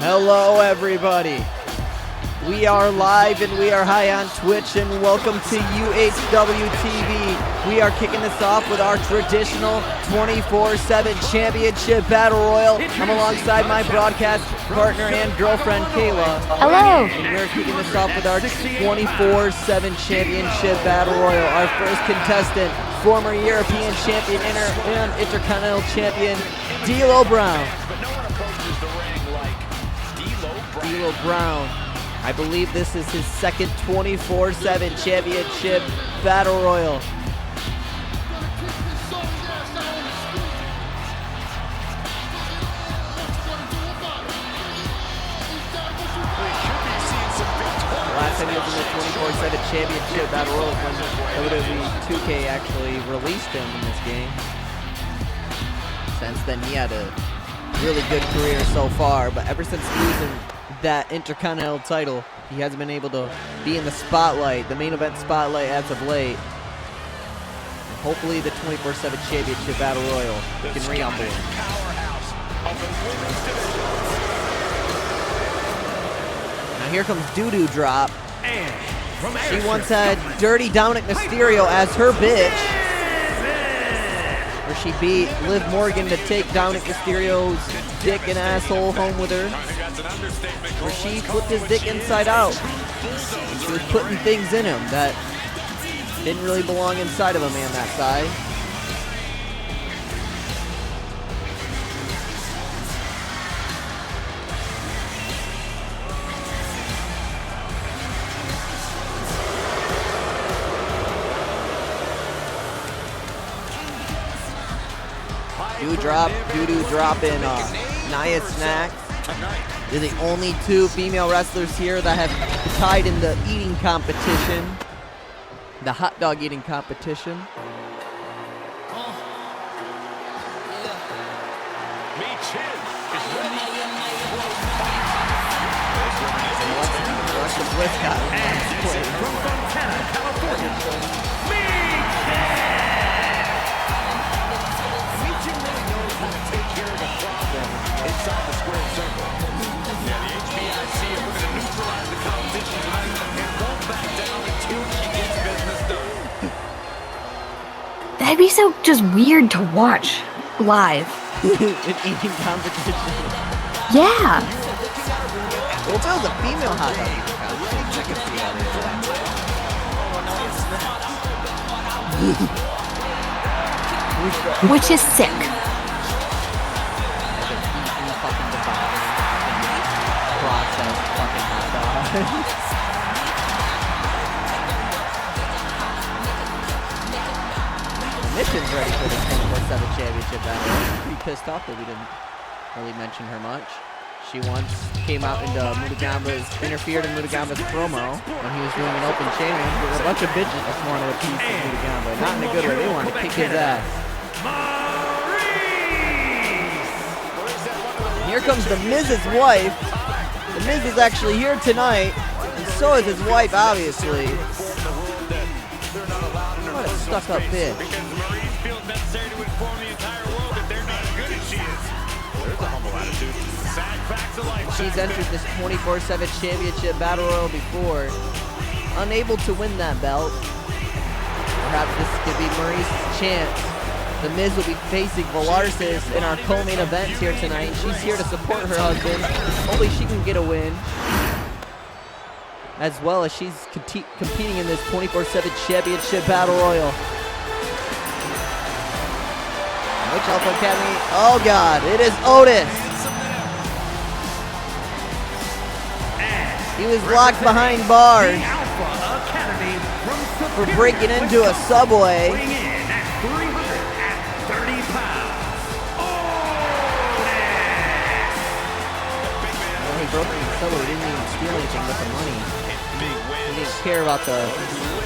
Hello, everybody. We are live and we are high on Twitch, and welcome to UHW TV. We are kicking this off with our traditional 24/7 championship battle royal. I'm alongside my broadcast partner and girlfriend, Kayla. Hello. And we're kicking this off with our 24/7 championship battle royal. Our first contestant, former European champion and Intercontinental champion, D'Lo Brown. D'Lo Brown. I believe this is his second 24/7 championship battle royal. Last time he was in the 24/7 championship battle royal when WWE 2K actually released him in this game. Since then, he had a really good career so far, but ever since losing that Intercontinental title, he hasn't been able to be in the spotlight, the main event spotlight as of late. And hopefully the 24/7 championship battle royal can re-onboard. Now here comes Doo-Doo Drop. She once had Dirty Dominic Mysterio as her bitch, where she beat Liv Morgan to take Dominic Mysterio's dick and asshole home with her, where she flipped his dick inside out. She was putting things in him that didn't really belong inside of a man that size. Doo-Doo Drop in Nia Snack. They're the only two female wrestlers here that have tied in the eating competition, the hot dog eating competition. Alexa Bliss got last place. From Fontana, California, inside the square circle. Yeah, the HBIC are going to neutralize the competition tonight and won't back down until she gets business done. That'd be so just weird to watch live. An eating competition. Yeah. Well, if it was a female hot dog eating competition, I could see how they Which is sick. Mitchen's ready for this 24/7 championship battle. I'm pretty pissed off that we didn't really mention her much. She once came out into interfered in Mudagamba's promo when he was doing an open challenge. There were a bunch of bitches just wanted a piece of Mudagamba. Not in a good way. They wanted to kick his ass. And here comes the Miz's wife. The Miz is actually here tonight, and so is his wife, obviously. What a stuck-up bitch. Because the Marines feel it necessary to inform the entire world that they're not as good as she is. There's a humble attitude. Sad facts of life. She's entered this 24/7 championship battle royal before, unable to win that belt. Perhaps this could be Maurice's chance. The Miz will be facing Velarsis in our co-main event here tonight. She's here to support her husband. Hopefully she can get a win, as well as she's competing in this 24/7 championship battle royal. Which Alpha Academy? Oh God, it is Otis. He was locked behind bars for breaking into a subway. Weighing in at 330 pounds. When he broke into the subway, he didn't even steal anything but the money. He didn't care about the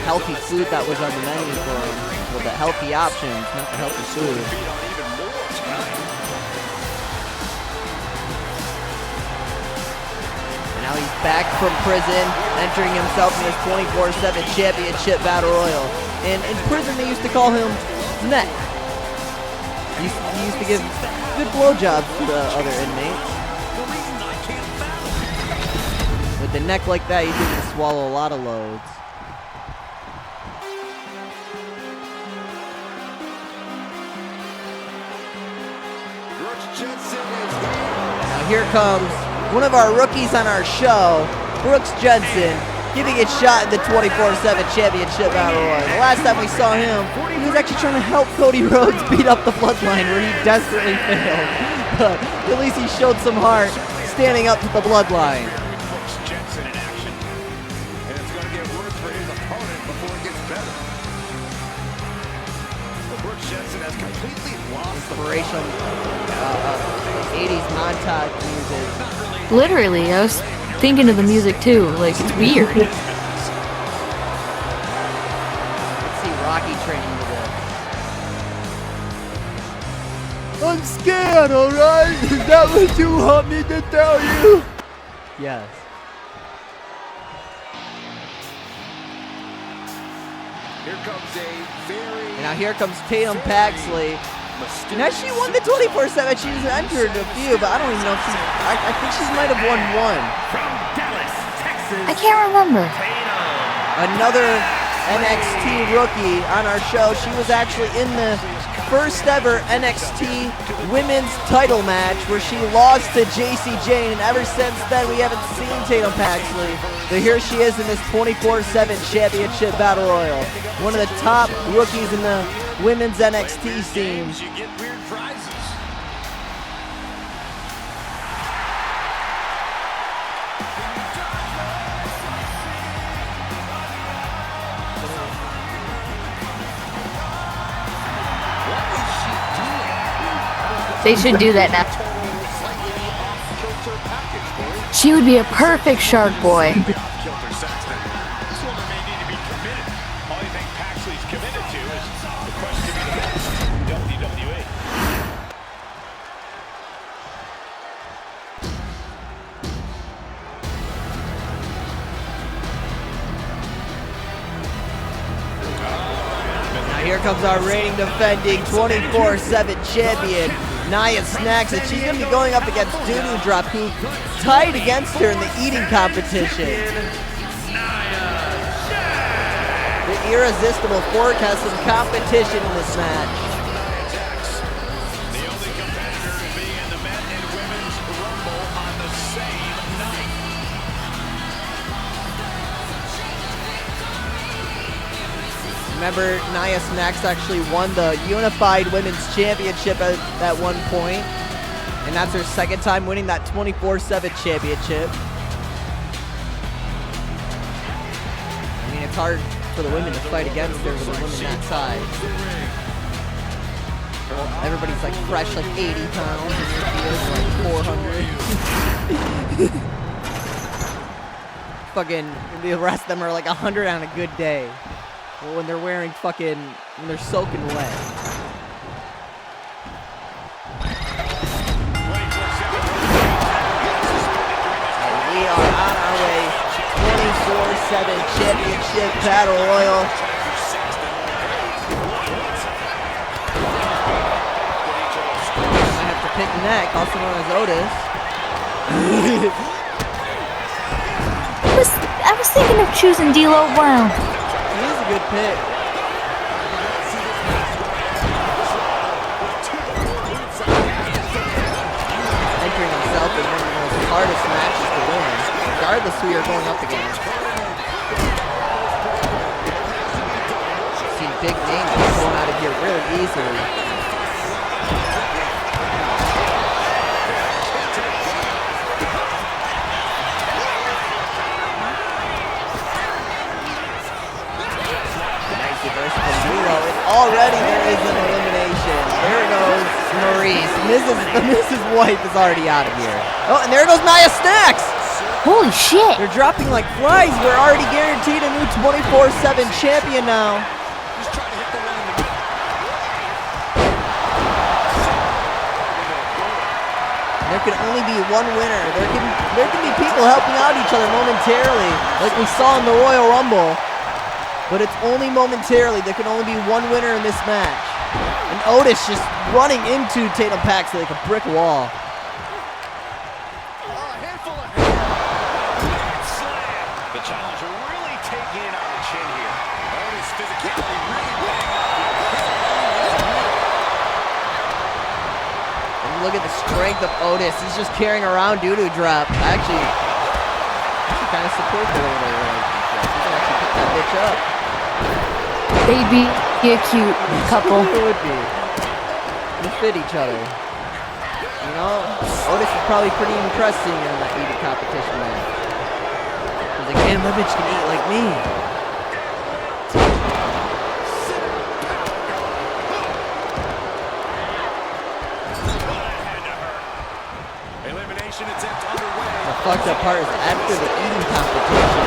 healthy food that was on the menu for him. Well, the healthy options, not the healthy food. And now he's back from prison, entering himself in this 24/7 championship battle royal. And in prison, they used to call him Neck. He used to give good blowjobs to the other inmates. neck like that, you can swallow a lot of loads. Now here comes one of our rookies on our show, Brooks Jensen, giving it shot in the 24/7 championship battle royal. The last time we saw him, he was actually trying to help Cody Rhodes beat up the Bloodline, where he desperately failed. But at least he showed some heart, standing up to the Bloodline. Brooks Jensen in action, and it's going to get worse for his opponent before it gets better. Well, Brooks Jensen has completely lost Inspirational 80s montage music. Literally, I was thinking of the music too. Like, it's weird. Let's see Rocky training to this. I'm scared, alright? Is that what you want me to tell you? Yes. Here comes a very And now here comes Tatum Paxley. Now she won the 24/7. She's entered a few, but I don't even know if she. I think she might have won one. From Dallas, Texas, I can't remember. Another NXT rookie on our show. She was actually in the first ever NXT women's title match where she lost to JC Jane, and ever since then we haven't seen Tatum Paxley. But here she is in this 24/7 championship battle royal. One of the top rookies in the women's NXT scene. you get weird prizes. They should do that now. She would be a perfect Shark Boy. Kilter Saxton. This woman may need to be committed. All you think Paxley's committed to is the quest to be the best in WWE. Now here comes our reigning defending 24/7 champion, Nia Snax, and she's going to be going up against Doodoo Drop, who tied against her in the eating competition. The Irresistible Fork has some competition in this match. The only competitors being in the men and women's rumble on the same night. Remember, Nia Snax actually won the Unified Women's Championship at one point, and that's her second time winning that 24/7 championship. I mean, it's hard for the women to fight against her with the women that size. Everybody's like fresh, like 80 pounds, and she is like 400. Fucking, the rest of them are like 100 on a good day. Well, when they're wearing fucking, when they're soaking wet. And we are on our way, 24/7 championship battle royal. I have to pick neck, also known as Otis. I was thinking of choosing D'Lo Brown. He is a good pick. Entering himself in one of the most hardest matches to win, regardless who you're going up against. See big names going out of here really easily. Already there is an elimination. There goes Maurice. The Mrs. White is already out of here. Oh, and there goes Nia Snax. Holy shit! They're dropping like flies. We're already guaranteed a new 24/7 champion now. Just trying to hit the one in the middle. There can only be one winner. There can be people helping out each other momentarily, like we saw in the Royal Rumble. But it's only momentarily. There can only be one winner in this match. And Otis just running into Tatum Paxley like a brick wall. A handful of the challenger really taking it on the chin here. Otis' physicality really paying off here. And look at the strength of Otis. He's just carrying around doo-doo drop. I actually kind of support the way they relationship. He can actually pick that bitch up. They'd be a cute couple. It would be. They fit each other. You know, Otis is probably pretty interesting in that eating competition match. He's like, damn, that bitch can eat like me. Elimination attempt underway. The fucked up part is after the eating competition,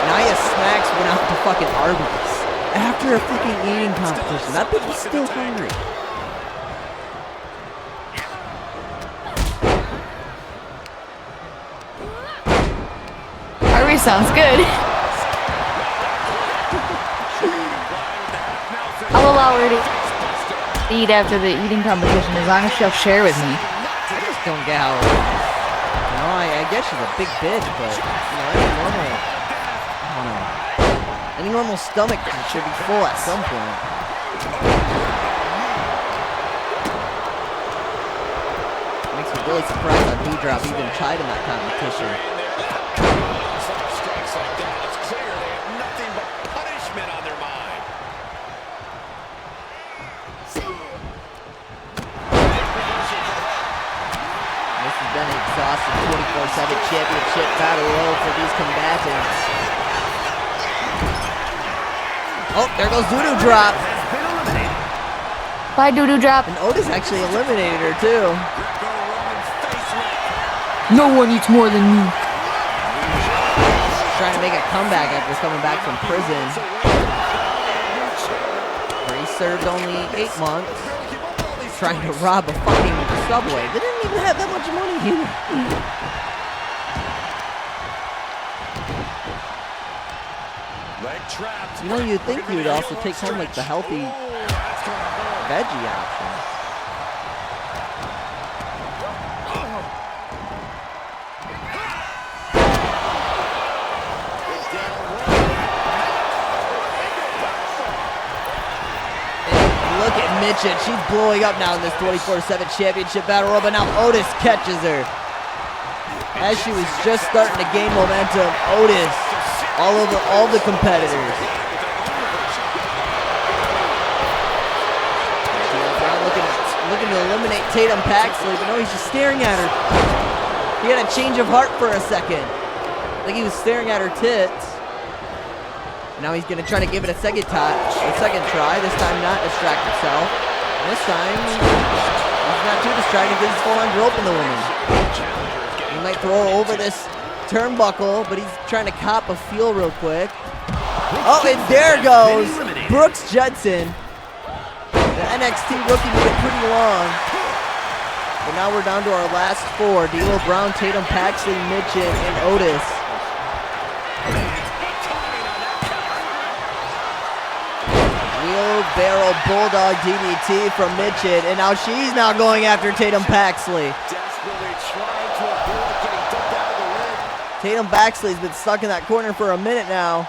Nia Smacks went out to fucking Arby's. After a freaking eating competition. That bitch was still hungry. Arby's sounds good. I'll allow her to eat after the eating competition as long as she'll share with me. I just don't get how. You know, I guess she's a big bitch, but you know, any normal, I don't know. Any normal stomach should be full at some point. Makes me really surprised that Doudrop even tried in that competition. Strikes like that. It's clear they have nothing but punishment on their mind. This has been an exhausting 24/7 championship battle royal for these combatants. Oh, there goes Doodoo Drop. Bye, doo-doo drop. And Otis actually eliminated her too. No one eats more than me. Trying to make a comeback after coming back from prison, where he served only 8 months, trying to rob a fucking subway. They didn't even have that much money either. Leg trapped. You know, you'd think you would also take home like the healthy veggie option. Look at Mitchell. She's blowing up now in this 24/7 championship battle royal, but now Otis catches her. As she was just starting to gain momentum, Otis all over all the competitors. Brown looking to eliminate Tatum Paxley, but no, he's just staring at her. He had a change of heart for a second. I think he was staring at her tits. Now he's gonna try to give it a second try. This time not distract himself. And this time he's not too distracted because he's full on groping the woman. He might throw her over this turnbuckle, but he's trying to cop a feel real quick. Oh, and there goes Brooks Judson. The NXT rookie made it pretty long. But now we're down to our last 4. D'Lo Brown, Tatum Paxley, Mitchin, and Otis. Wheelbarrow Bulldog DDT from Mitchin, and now she's now going after Tatum Paxley. Desperately trying to avoid getting dumped out of the ring. Tatum Paxley's been stuck in that corner for a minute now,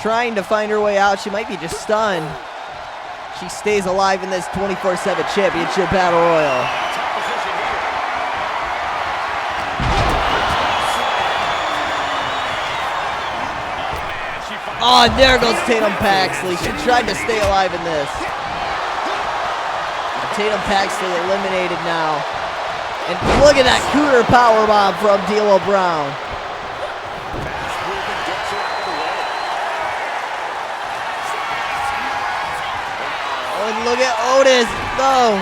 trying to find her way out. She might be just stunned. She stays alive in this 24/7 championship battle royal. Oh, and there goes Tatum Paxley. She tried to stay alive in this. Tatum Paxley eliminated now. And look at that cooter powerbomb from D'Lo Brown. Oh, and look at Otis. No.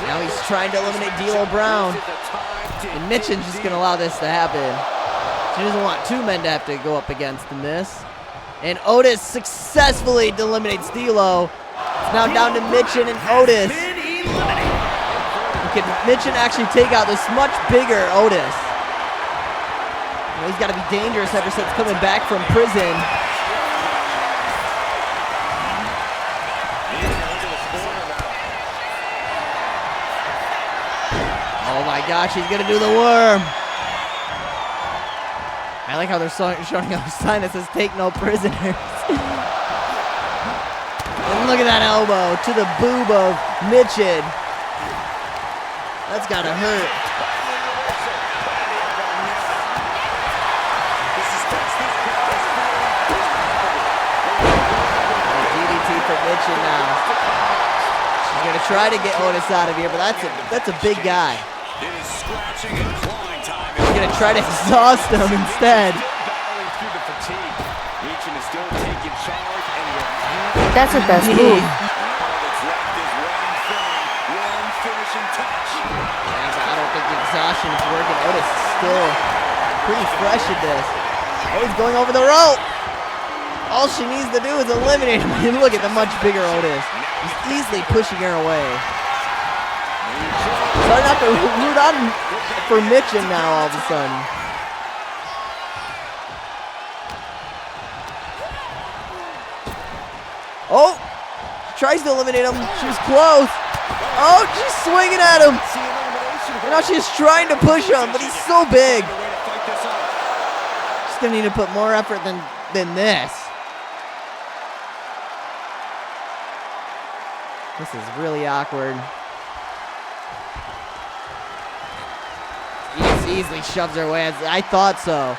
Now he's trying to eliminate D'Lo Brown. And Mitchin's just going to allow this to happen. She doesn't want 2 men to have to go up against in this. And Otis successfully eliminates D'Lo. It's now down to Mitchin and Otis. Can Mitchin actually take out this much bigger Otis? You know, he's got to be dangerous ever since coming back from prison. Oh my gosh, he's gonna do the worm. I like how they're showing a sign that says "Take no prisoners." And look at that elbow to the boob of Mitchin. That's gotta hurt. DDT for Mitchin now. She's gonna try to get Otis out of here, but that's a big guy. It is scratching and clawing time. She's gonna try to exhaust him instead. Battling through the fatigue. Mitchin is still taking charge and refuses. That's her best move. All that's left is one finishing touch. I don't think the exhaustion is working. Otis is still pretty fresh at this. Oh, he's going over the rope. All she needs to do is eliminate him. And look at the much bigger Otis. He's easily pushing her away. Starting not to root on for Mitchin now all of a sudden. Oh! She tries to eliminate him. She was close. Oh, she's swinging at him. And now she's trying to push him, but he's so big. She's going to need to put more effort than this. This is really awkward. He just easily shoves her away. I thought so.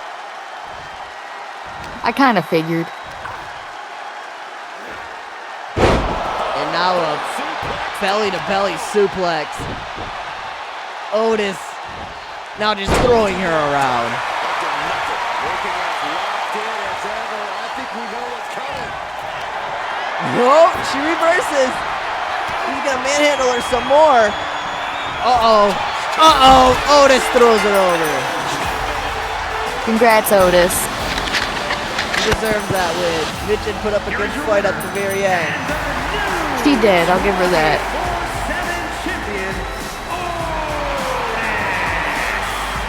I kind of figured. And now a belly-to-belly suplex. Otis now just throwing her around. Oh, she reverses. He's gonna manhandle her some more. Uh-oh. Uh-oh. Otis throws her over. Congrats, Otis. She deserves that win. Mitchin put up a good fight at the very end. She did. I'll give her that.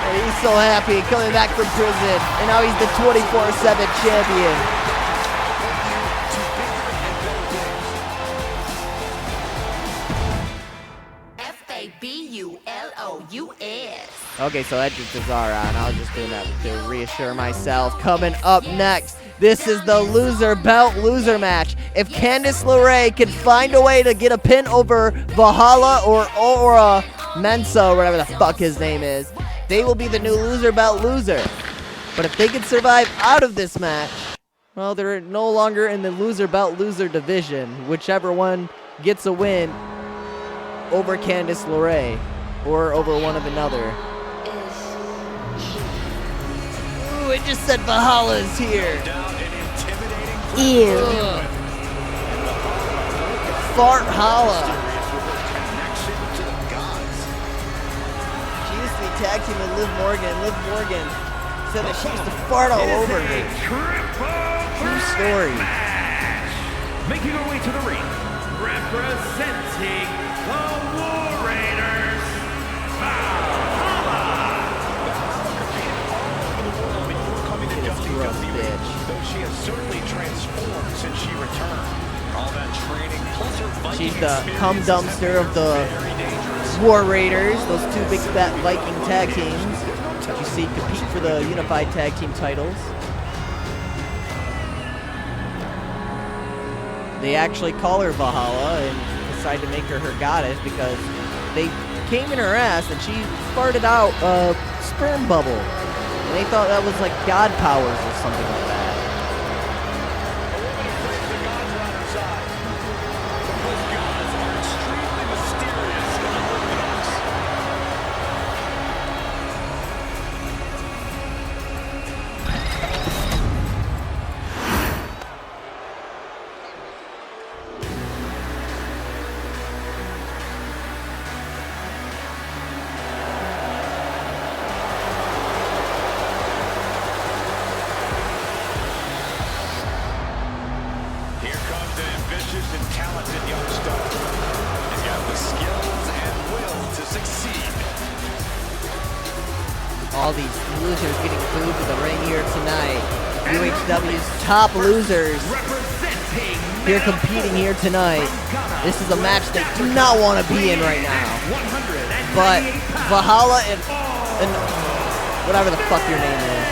And he's so happy coming back from prison. And now he's the 24/7 champion. Okay, so Edge Cesaro, and I was just doing that to reassure myself. Coming up next, this is the loser belt loser match. If Candice LeRae can find a way to get a pin over Valhalla or Aura Mensa, or whatever the fuck his name is, they will be the new loser belt loser. But if they can survive out of this match, well, they're no longer in the loser belt loser division. Whichever one gets a win over Candice LeRae or over one of another. Ooh, it just said Valhalla is here. Ew. Ugh. Fart Holla. She used to be tag team with Liv Morgan. Liv Morgan said that she used to fart all over me. True story. Making her way to the ring, representing the War Raiders, Valhalla. Though she has certainly transformed since she returned. All that training plus her Viking She's the cum dumpster of the War Raiders, those two big fat Viking tag teams that you see compete for the unified tag team titles. They actually call her Valhalla and decide to make her goddess because they came in her ass and she farted out a sperm bubble. And they thought that was like god powers or something like that. All these losers getting booed to the ring here tonight. UHW's top losers here competing here tonight. This is a match they do not want to be in right now. But Valhalla and whatever the fuck your name is,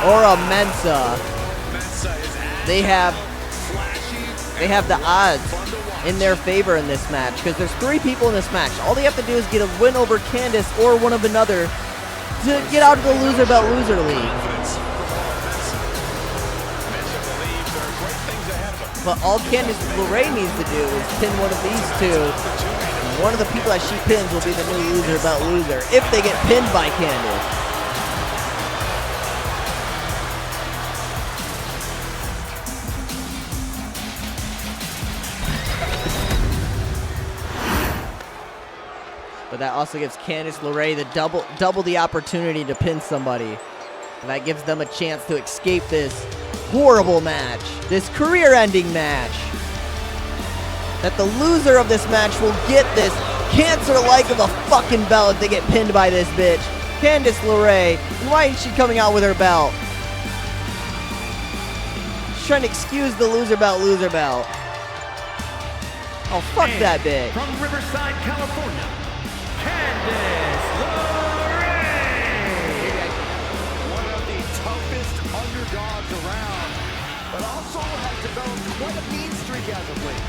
Aura Mensa, they have the odds in their favor in this match because there's 3 people in this match. All they have to do is get a win over Candice or one of another to get out of the loser belt loser league. But all Candice LeRae needs to do is pin one of these 2. And one of the people that she pins will be the new loser belt loser if they get pinned by Candice. But that also gives Candice LeRae the double the opportunity to pin somebody. And that gives them a chance to escape this horrible match, this career-ending match. That the loser of this match will get this cancer-like of a fucking belt if they get pinned by this bitch, Candice LeRae. And why isn't she coming out with her belt? She's trying to excuse the loser belt. Oh, fuck that bitch. From Riverside, California, Candice LeRae. One of the toughest underdogs around, but also has developed quite a mean streak as of late.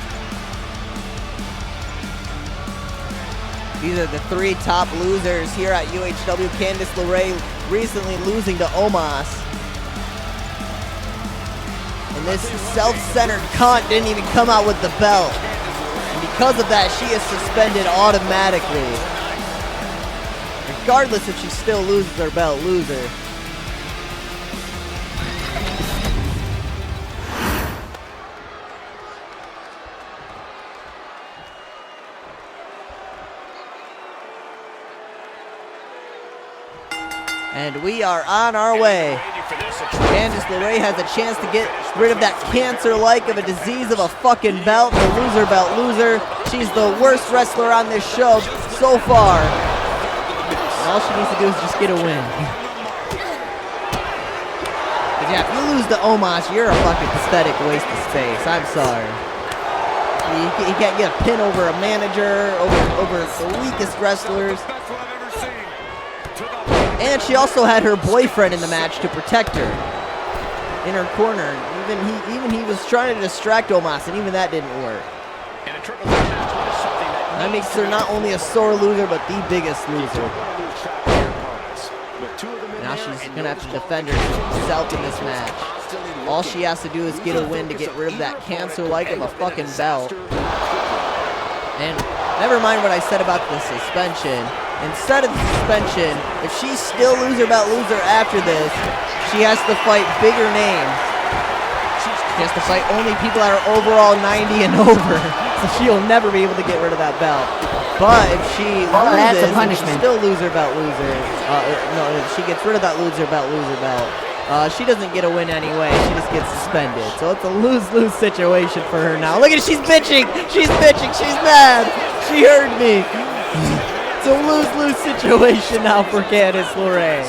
These are the 3 top losers here at UHW. Candice LeRae recently losing to Omos. And this self-centered cunt didn't even come out with the belt. And because of that, she is suspended automatically. Regardless if she still loses her belt, loser. And we are on our way. Candice LeRae has a chance to get rid of that cancer-like of a disease of a fucking belt, the loser belt loser. She's the worst wrestler on this show so far. And all she needs to do is just get a win. But yeah, if you lose to Omos, you're a fucking pathetic waste of space. I'm sorry. You can't get a pin over a manager, over the weakest wrestlers. And she also had her boyfriend in the match to protect her in her corner. Even he was trying to distract Omos, and even that didn't work. That makes her not only a sore loser, but the biggest loser. Now she's gonna have to defend herself in this match. All she has to do is get a win to get rid of that cancer-like of a fucking belt. And never mind what I said about the suspension. Instead of the suspension, if she's still loser belt loser after this, she has to fight bigger names. She has to fight only people that are overall 90 and over. So she'll never be able to get rid of that belt. But if she loses, that's a punishment. still loser belt loser. No, if she gets rid of that loser belt, she doesn't get a win anyway. She just gets suspended. So it's a lose-lose situation for her now. Look at it, she's bitching. She's bitching. She's mad. She heard me. It's a lose-lose situation now for Candice LeRae.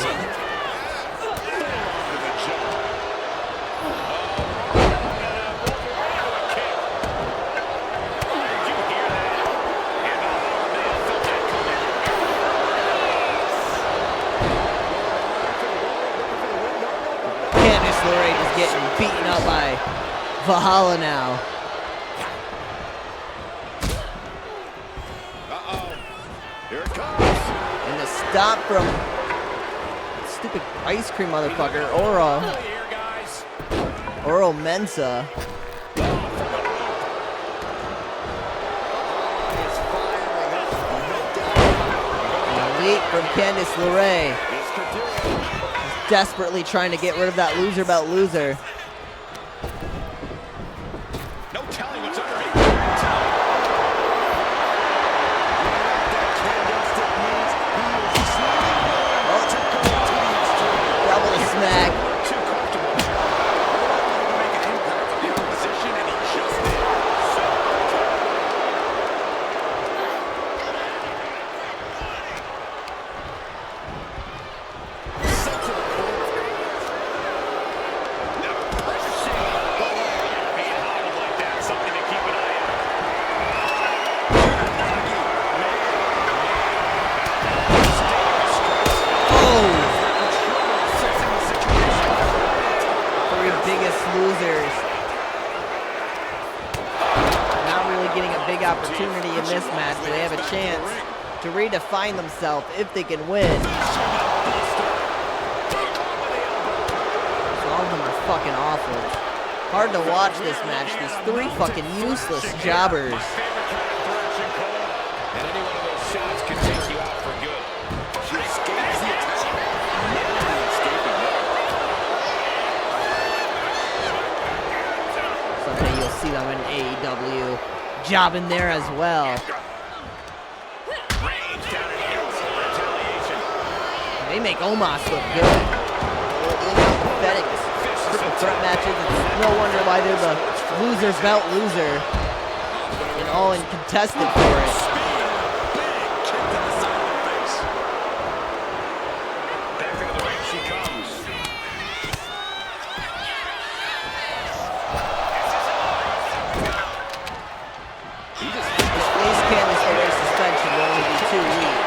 Candice LeRae just getting beaten up by Valhalla now. Here it comes. And the stop from stupid ice cream motherfucker, Oro Mensa. Elite from Candice LeRae. She's desperately trying to get rid of that loser belt loser. No telling what's underneath. Double smack. Too comfortable. To make an impact on the opposition, and he just did. this match, but they have a chance to redefine themselves if they can win. So all of them are fucking awful. Hard to watch this match. These three fucking useless jobbers. And any one of those shots can take you out for good. She escapes the attack. Someday you'll see them in AEW jobbing there as well. Range down and hits for retaliation. They make Omos look good. Pathetic triple threat matches. It's no wonder why they're the loser's belt loser. And all uncontested for it. Big kick to the side of the face. Back into the ring she comes. At least Candice LeRae's suspension will only be 2 weeks.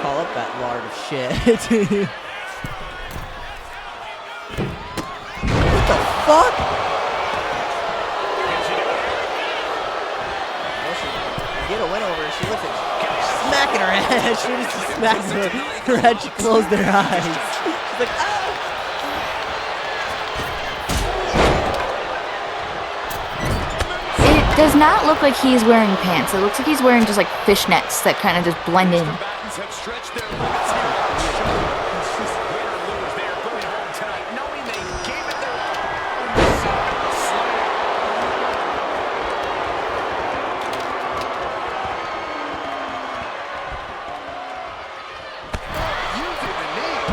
Call up that lard of shit. What the fuck? Well, she get a win over. She looks at smacking her head. She just smacks her head. She closed her eyes. She's like, ah. It does not look like he's wearing pants. It looks like he's wearing just like fishnets that kind of just blend in. Combatants have stretched their limits here. Win or lose, they are going home tonight, knowing they gave it their all. Using the knee.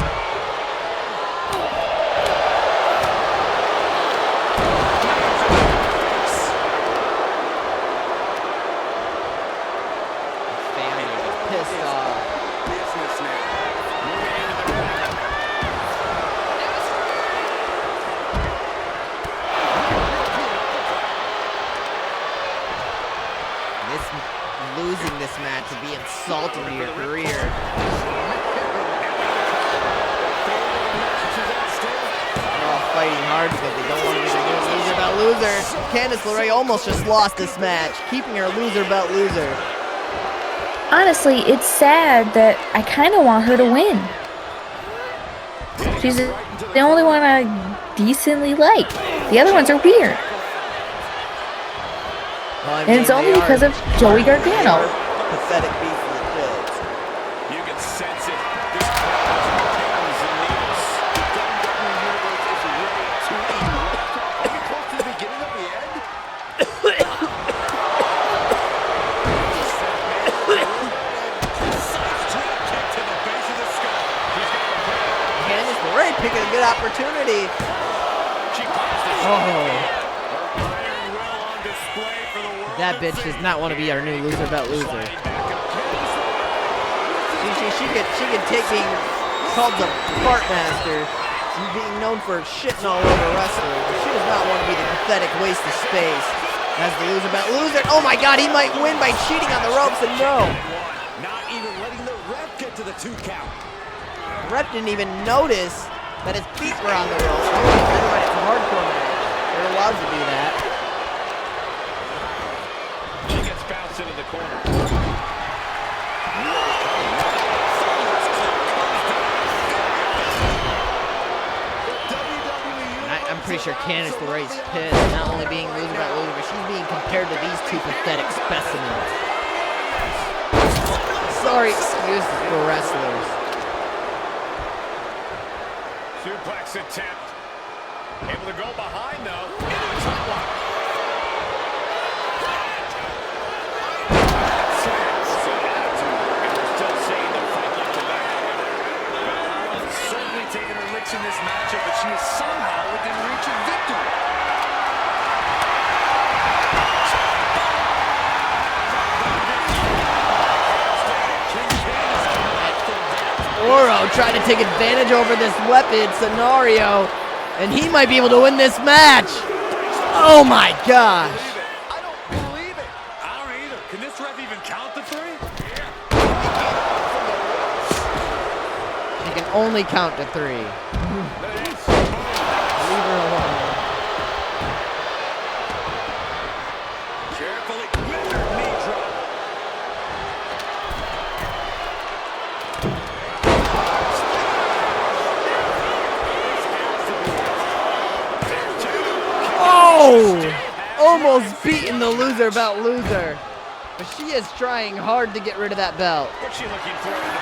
Fans are just pissed off. Business now. Moving into the back. Losing this match would be insulting to your career. They're all fighting hard because they don't want to be the new loser belt loser. Candice LeRae almost just lost this match, keeping her loser belt loser. Honestly, it's sad that I kind of want her to win. She's the only one I decently like. The other ones are weird. Well, I And it's mean, only they because are- of Joey Gargano. Pathetic beast of the kids. You can sense it. This crowd is pins and needles. The WWE Universe is ready to erupt. Are we close to the beginning of the end? Precise drop kick to the base of the skull. She's got a plan. Candice LeRae picking a good opportunity. She pops the Oh, Her iron will on display for the world. that bitch does not want to be our new loser belt loser. Sliding back up. She could take being called the fart master and being known for shitting all over wrestlers, but she does not want to be the pathetic waste of space as the loser belt loser. Oh my god, he might win by cheating on the ropes, and no. Not even letting the ref get to the 2 count. The ref didn't even notice that his feet were on the ropes. Otherwise, it's a hardcore match. They're allowed to do that. She gets bounced into the corner. I'm pretty sure Candice LeRae's pissed, not only being loser belt loser, but she's being compared to these two pathetic specimens. Sorry, excuses for wrestlers. Suplex attempt. Able to go behind, though. Into the top lock. Certainly taking her licks in this matchup, but she is somehow within reach of victory. Oro trying to take advantage over this weapon scenario, and he might be able to win this match. Oh my gosh. I don't believe it. I don't either. Can this ref even count the 3? Yeah. She can only count to 3. Leave her alone. Carefully with her knee drop. Oh! Almost beating the loser belt loser. But she is trying hard to get rid of that belt. What's she looking for into the ring?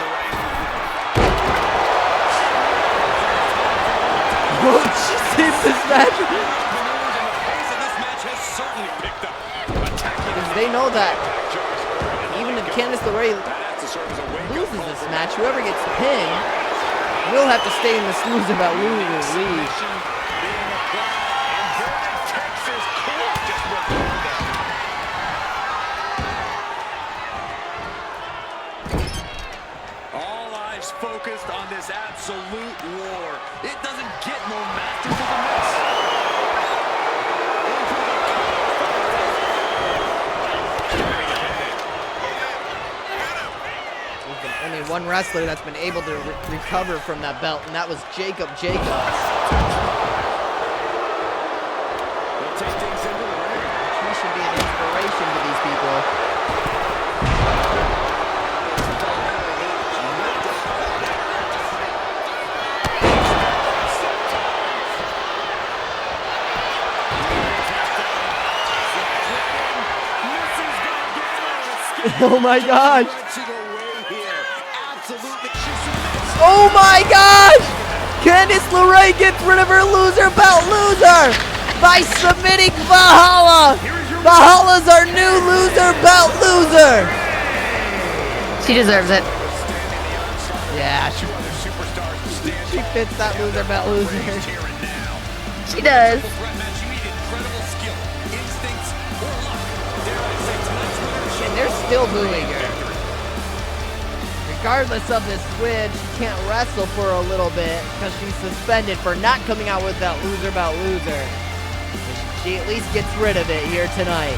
Oh, she sees this match. The pace of this match has certainly picked up. Because they know that even if Candice LeRae loses this match, whoever gets pinned will have to stay in this loser belt loser league. Focused on this absolute war. It doesn't get more masterful than this. There's been only one wrestler that's been able to recover from that belt, and that was Jacob Jacobs. They'll take things into the ring. He should be an inspiration to these people. Oh my gosh! Oh my gosh! Candice LeRae gets rid of her loser belt loser by submitting Valhalla! Valhalla's our new loser belt loser! She deserves it. Yeah, she fits that loser belt loser. She does. And they're still booing her. Regardless of this win, she can't wrestle for a little bit because she's suspended for not coming out with that loser belt loser. She at least gets rid of it here tonight.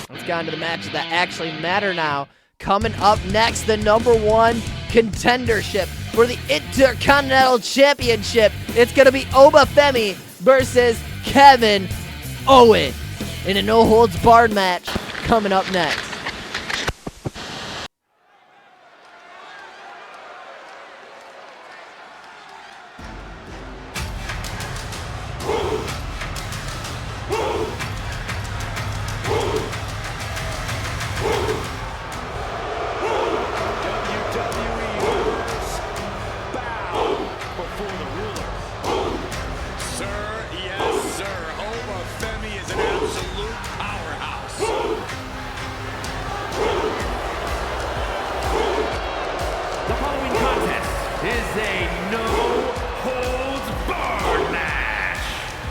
Let's get on to the matches that actually matter now. Coming up next, the #1 contendership for the Intercontinental Championship. It's going to be Oba Femi versus Kevin Owens in a no-holds-barred match coming up next.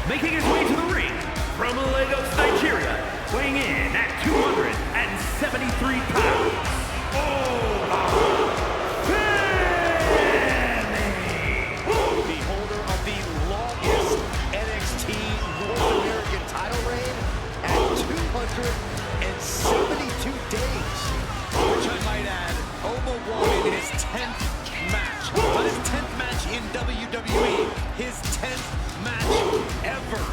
Making his way to the ring from Lagos, Nigeria, weighing in at 273 pounds. The holder of the longest NXT North American title reign at 272 days. Which I might add, Oba won in his 10th match. Not his 10th match in WWE, his 10th match ever.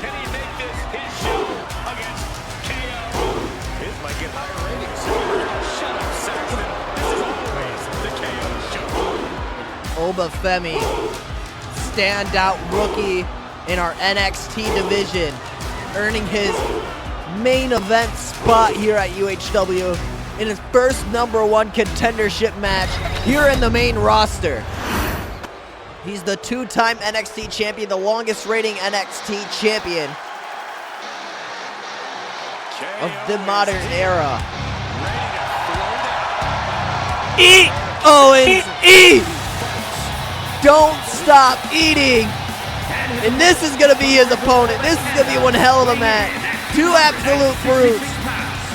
Can he make this his show against KO? This might get higher ratings. Shut up, Saxton. This is always the KO show. Oba Femi, standout rookie in our NXT division, earning his main event spot here at UHW in his first #1 contendership match here in the main roster. He's the 2-time NXT champion, the longest reigning NXT champion of the modern era. Eat, Owens, eat! Don't stop eating! And this is gonna be his opponent. This is gonna be one hell of a match. Two absolute brutes.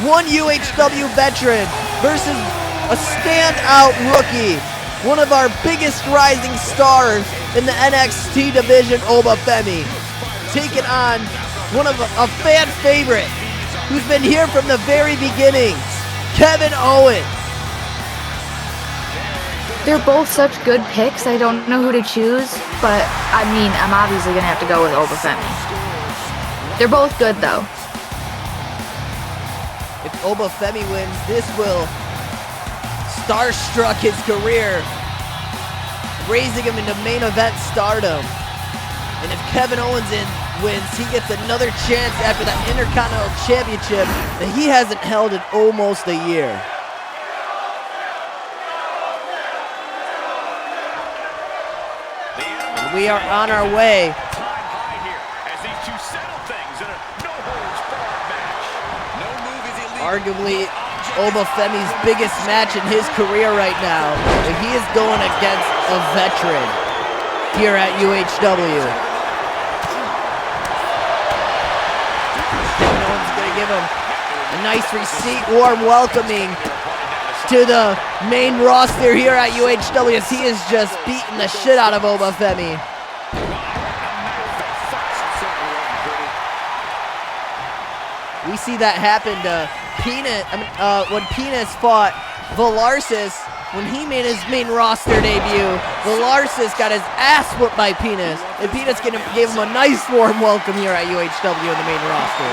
One UHW veteran versus a standout rookie. One of our biggest rising stars in the NXT division, Oba Femi. Taking on one of a fan favorite who's been here from the very beginning. Kevin Owens. They're both such good picks. I don't know who to choose, but I mean, I'm obviously gonna have to go with Obafemi. They're both good though. If Obafemi wins, this will starstruck his career, raising him into main event stardom. And if Kevin Owens wins, he gets another chance after that Intercontinental Championship that he hasn't held in almost a year. We are on our way. Arguably Obafemi's biggest match in his career right now. But he is going against a veteran here at UHW. Kevin Owens is going to give him a nice receipt, warm welcoming to the main roster here at UHW as he is just beating the shit out of Obafemi. We see that happen to Penis, when Penis fought Velarsis, when he made his main roster debut. Velarsis got his ass whooped by Penis, and Penis gave him a nice warm welcome here at UHW in the main roster.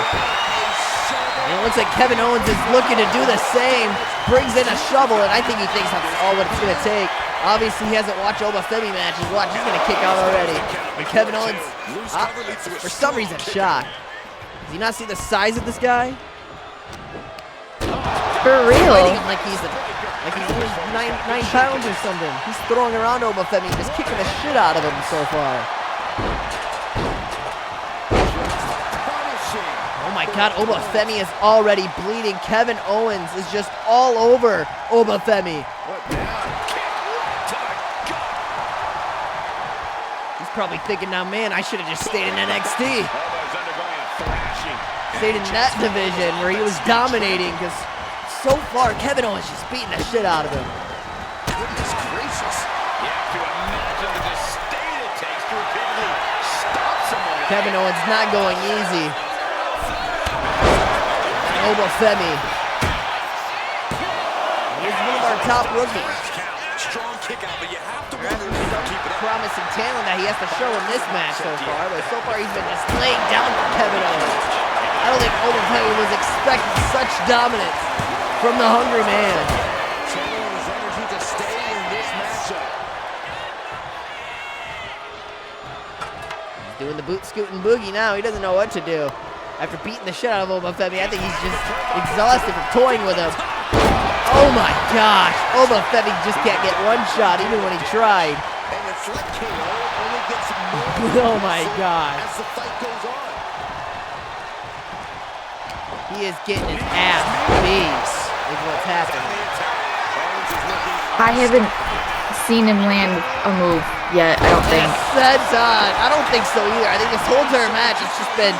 And it looks like Kevin Owens is looking to do the same. Brings in a shovel, and I think he thinks that's all what it's going to take. Obviously, he hasn't watched Obafemi matches. Watch, he's going to kick out already. And Kevin Owens, for some reason, shocked. Does he not see the size of this guy? For real. Fighting him like he's 9 pounds or something. He's throwing around Obafemi, just kicking the shit out of him so far. Oh my God, Obafemi is already bleeding. Kevin Owens is just all over Obafemi. He's probably thinking now, man, I should have just stayed in NXT. Stayed in that division where he was dominating, because so far Kevin Owens just beating the shit out of him. Goodness gracious. You have to imagine the disdain it takes to repeatedly stop someone. Kevin Owens not going easy. Obafemi. He's one of our top rookies. Strong kick out, but you have to wonder if he'll keep it up. Promising talent that he has to show in this match so far, but so far he's been just laying down for Kevin Owens. I don't think Obafemi was expecting such dominance from the Hungry Man. Channeling his energy to stay in this matchup. He's doing the boot scooting boogie now. He doesn't know what to do. After beating the shit out of Obafemi, I think he's just exhausted from toying with him. Oh my gosh, Obafemi just can't get one shot even when he tried. And it's like KO only gets more Oh my God. as the fight goes on. He is getting his ass beat is what's happening. I haven't seen him land a move yet, I don't think. I don't think so either. I think this whole entire match has just been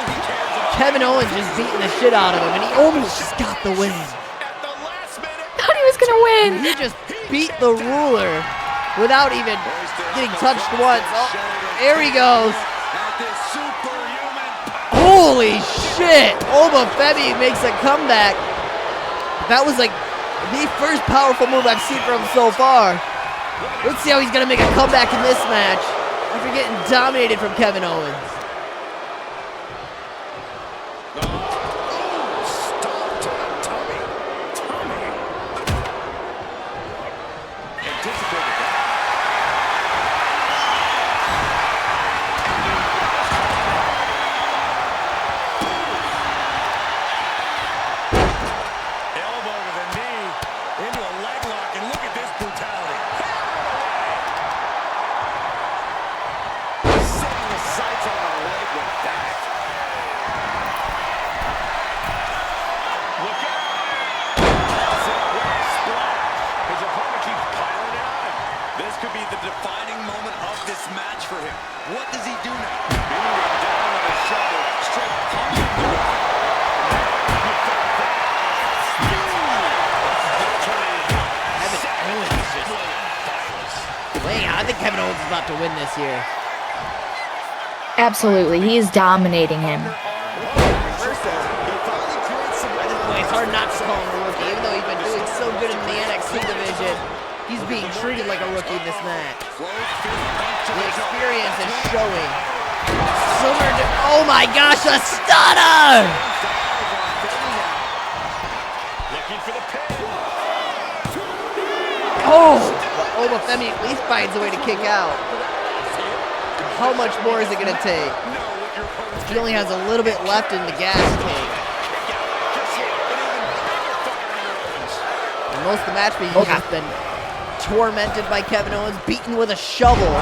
Kevin Owens just beating the shit out of him, and he almost just got the win. Thought he was gonna win. He just beat the ruler without even getting touched once. Oh, there he goes. Holy shit! Obafemi makes a comeback. That was like the first powerful move I've seen from him so far. Let's see how he's gonna make a comeback in this match after getting dominated from Kevin Owens. I think Kevin Owens is about to win this year. Absolutely, he is dominating him. At this point, it's hard not to call him a rookie, even though he's been doing so good in the NXT division. He's being treated like a rookie in this match. The experience is showing. Oh my gosh, a stunner! Looking for the pin. Oh! But Obafemi at least finds a way to kick out. How much more is it going to take? He only has a little bit left in the gas tank. And most of the match he's just been tormented by Kevin Owens, beaten with a shovel.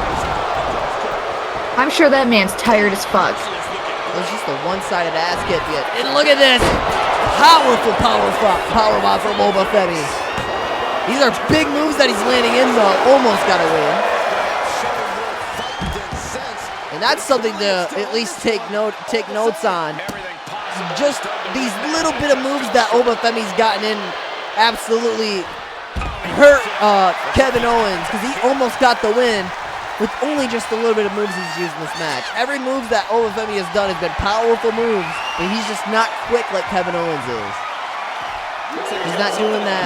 I'm sure that man's tired as fuck. It was just a one-sided ass kick yet. And look at this! Powerful powerbomb from Obafemi. These are big moves that he's landing in though. Almost got a win. And that's something to at least take notes on. Just these little bit of moves that Obafemi's gotten in absolutely hurt Kevin Owens, because he almost got the win with only just a little bit of moves he's used in this match. Every move that Obafemi has done has been powerful moves, but he's just not quick like Kevin Owens is. He's not doing that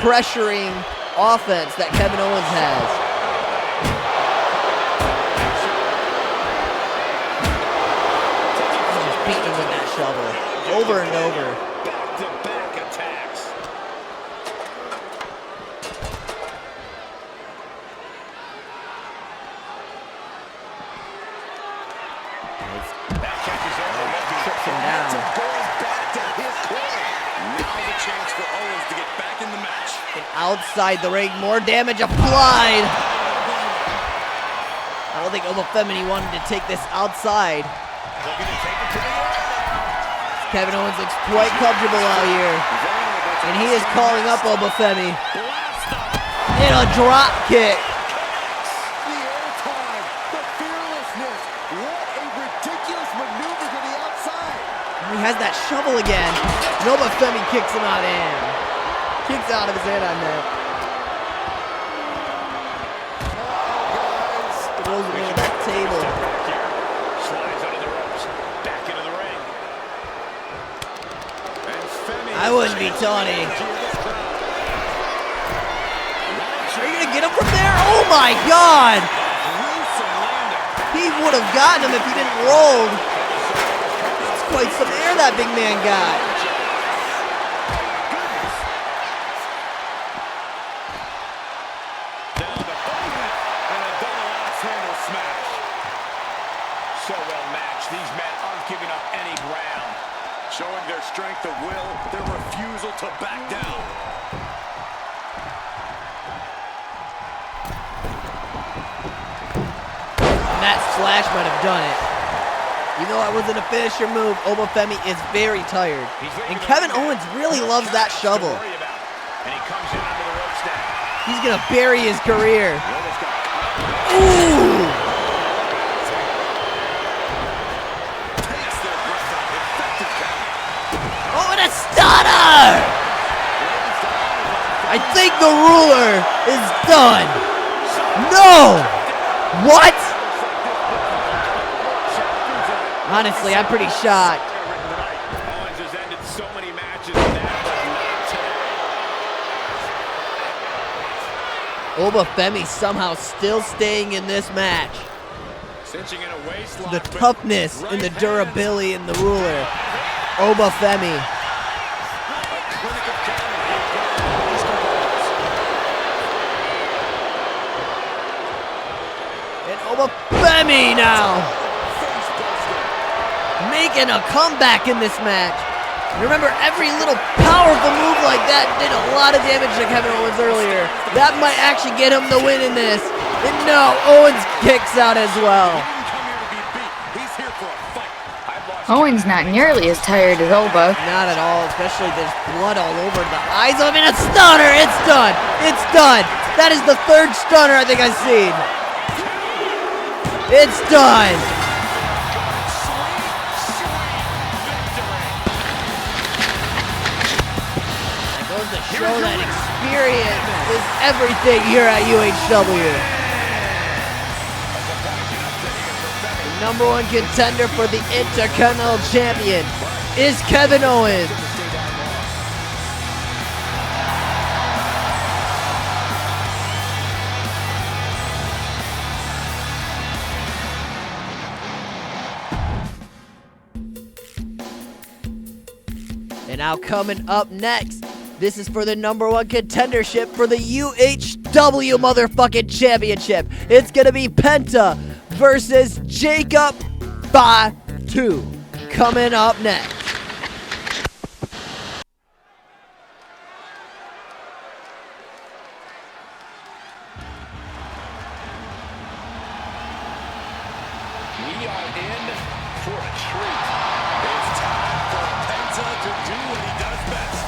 pressuring offense that Kevin Owens has. He's just beating him with that shovel over and over. Back-to-back attacks. That catches over. Trips him down. Goes back to his corner. Now's a chance for Owens to get back in the match. And outside the ring, more damage applied. I don't think Obafemi wanted to take this outside. Looking to take it to the air. Kevin Owens looks quite comfortable out here. And he is calling up Obafemi. Blast off. In a drop kick. The airtime, the fearlessness. What a ridiculous maneuver to the outside. He has that shovel again. And Obafemi kicks him out of hand. Kicks out of his head on that. Throws him into that table. Slides under the ropes. Back into the ring. And Femi I wouldn't be Tony. Are you gonna get him from there? Oh my God! He would have gotten him if he didn't roll. That's quite some air that big man got. Down the bottom and a double axe handle smash. So well matched. These men aren't giving up any ground. Showing their strength of will, their refusal to back down. That splash might have done it. Even though it wasn't a finisher move, Obafemi is very tired. And Kevin Owens really loves that shovel. And he comes in under the ropes now. He's gonna bury his career. Almost got Ooh! takes their breath out. Effective count. Oh, and a stunner! I think the ruler is done. No! What? Honestly, I'm pretty shocked. Owens has ended so many matches and that does not tell. Obafemi somehow still staying in this match. Cinching in a waist lock, The but toughness and the right durability in the ruler. Obafemi. hands, a clinic of counter. And Obafemi now making a comeback in this match. Remember, every little powerful move like that did a lot of damage to Kevin Owens earlier. That might actually get him the win in this. And no, Owens kicks out as well. He didn't come here to be beat. He's here for a fight. I've watched Owens not nearly as tired as Oba. Not at all, especially there's blood all over the eyes of him. And a stunner! It's done! It's done! That is the third stunner I think I've seen. It's done! That goes to show that experience is everything here at UHW. The number one contender for the Intercontinental Champion is Kevin Owens. Now coming up next, this is for the #1 contendership for the UHW motherfucking championship. It's gonna be Penta versus Jacob Fatu. Coming up next. We are in for a treat. It's time for Penta to do what he does best.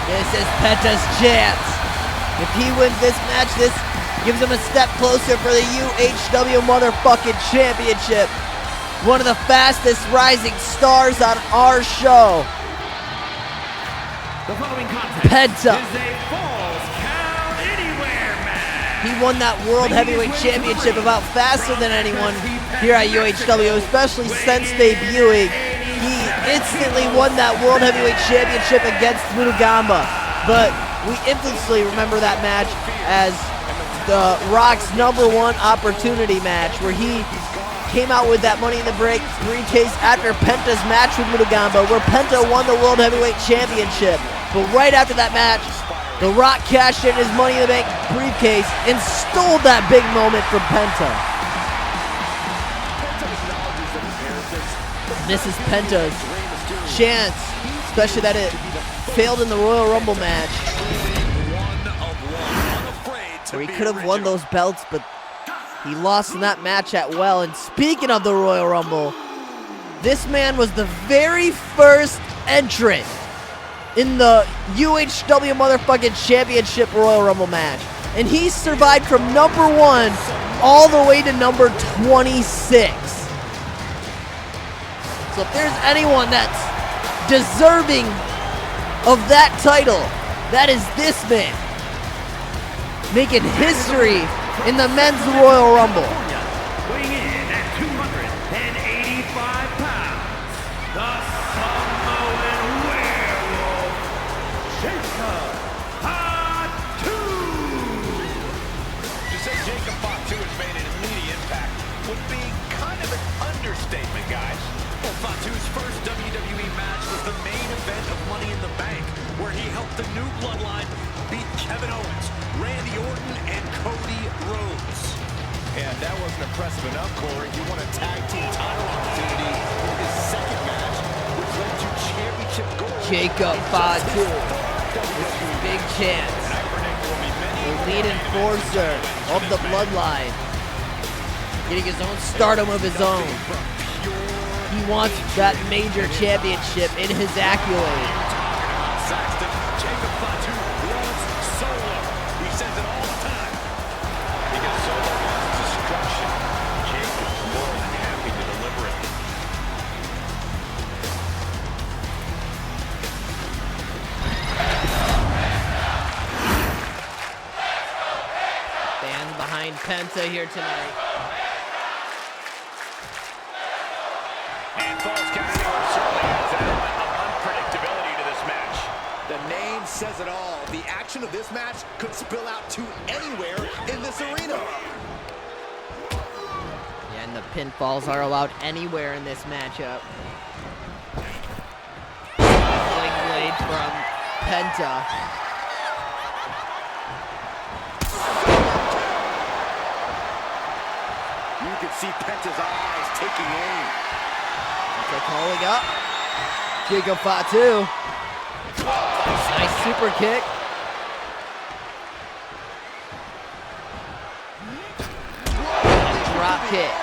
This is Penta's chance. If he wins this match, this gives him a step closer for the UHW motherfucking championship. One of the fastest rising stars on our show. The following contest Penta. is a Falls Count Anywhere match. He won that World Heavyweight Championship about faster than anyone here at UHW, especially since debuting. He instantly won that World Heavyweight Championship against Mutagamba, but we infamously remember that match as the Rock's #1 opportunity match, where he came out with that Money in the Bank briefcase after Penta's match with Mutagamba, where Penta won the World Heavyweight Championship. But right after that match, The Rock cashed in his Money in the Bank briefcase and stole that big moment from Penta. This is Penta's chance, especially that it failed in the Royal Rumble match, where he could have won those belts, but he lost in that match at Well. And speaking of the Royal Rumble, this man was the very first entrant in the UHW motherfucking championship Royal Rumble match. And he survived from #1 all the way to number 26. So if there's anyone that's deserving of that title, that is this man, making history in the men's Royal Rumble. Weighing in at 285 pounds, the Samoan Werewolf, Jacob Fatu. To say Jacob Fatu has made an immediate impact would be kind of an understatement, guys. Well, Fatu's first WWE match was the main event of Money in the Bank, where he helped the New Bloodline beat Kevin Owens, Randy Orton, and Cody Rhodes. And that wasn't impressive enough, Corey. He won a tag team title opportunity in his second match, which led to championship gold. Jacob Fatu with his big chance. The lead enforcer of the Bloodline, getting his own stardom of his own. He wants that major championship in his accolade. Saxton, Jacob Fatu loves Solo. He says it all the time. Because Solo wants destruction. Jacob's more than happy to deliver it. Fans behind Penta here tonight. And Falls Count Anywhere certainly adds an element of unpredictability to this match. The name says it all. The action of this match could spill out to anywhere in this arena. Yeah, and the pinfalls are allowed anywhere in this matchup. Sling blade from Penta. You can see Penta's eyes taking aim. Penta calling up. Jacob Fatu. Nice super kick. Drop kick.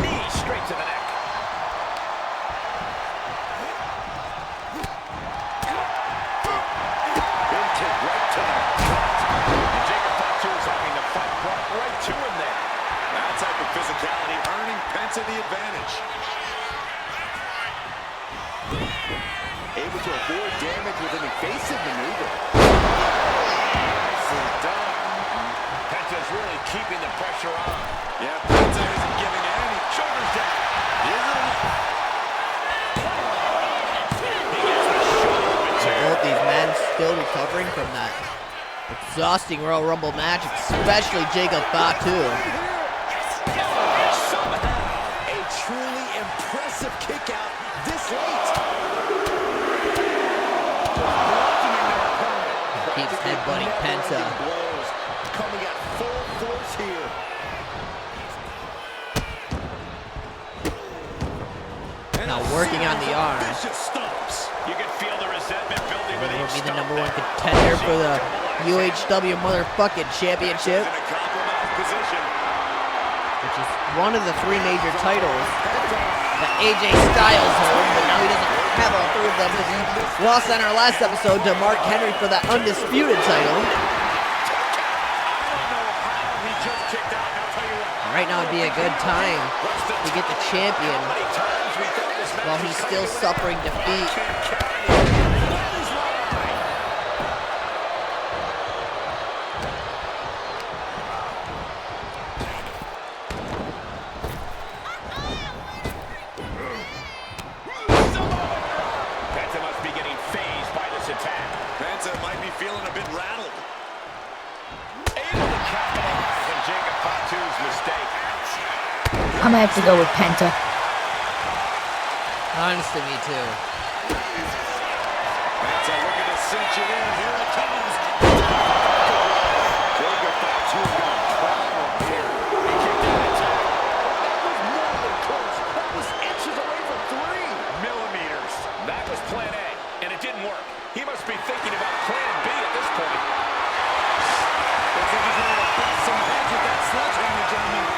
Knee straight to the neck. Big kick right to the gut. And Jacob Fatu is having to fight right to him there. That type of physicality earning Penta the advantage. Able to avoid damage with an evasive maneuver. Nicely done. Penta's really keeping the pressure on. Yeah, Penta isn't giving any. Shoulders down. Both these men still recovering from that Exhausting Royal Rumble match, especially Jacob Fatu. A truly impressive kick out this late. Keeps headbutting Penta. Blows coming at full force here. Now working on the arm. You can feel the resentment building with He'll each be the stomp. #1 contender for the UHW motherfucking championship, In a compromised position. which is one of the 3 major titles that AJ Styles holds, but now he doesn't have all 3 of them because he lost on our last episode to Mark Henry for that undisputed title. He just kicked out. I'll tell you what. Right now would be a good time to get the champion Many times we thought this match while he's still suffering defeat. Penta must be getting phased by this attack. Penta might be feeling a bit rattled. Able to capitalize on Jacob Fatu's mistake. I'm gonna have to go with Penta. Honestly, me too. Penta looking to cinch it in. Here it comes. Jacob Fatu got a problem here. He kicked out of time. That was more than close. That was inches away from 3 millimeters. That was plan A, and it didn't work. He must be thinking about plan B at this point. Looks like he's ready to bust some heads with that sledgehammer, gentlemen.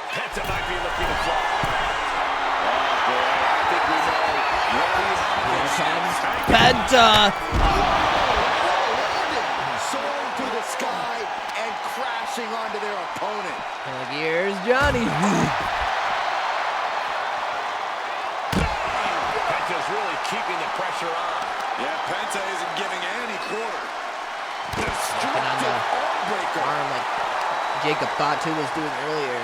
Penta might be looking to fly. Oh, boy, I think we know what he's Here comes Penta. Soaring through the sky and crashing onto their opponent. Like, here's Johnny. Penta's really keeping the pressure on. Yeah, Penta isn't giving any quarter. Destructive arm breaker. Arm like Jacob Fatu was doing earlier.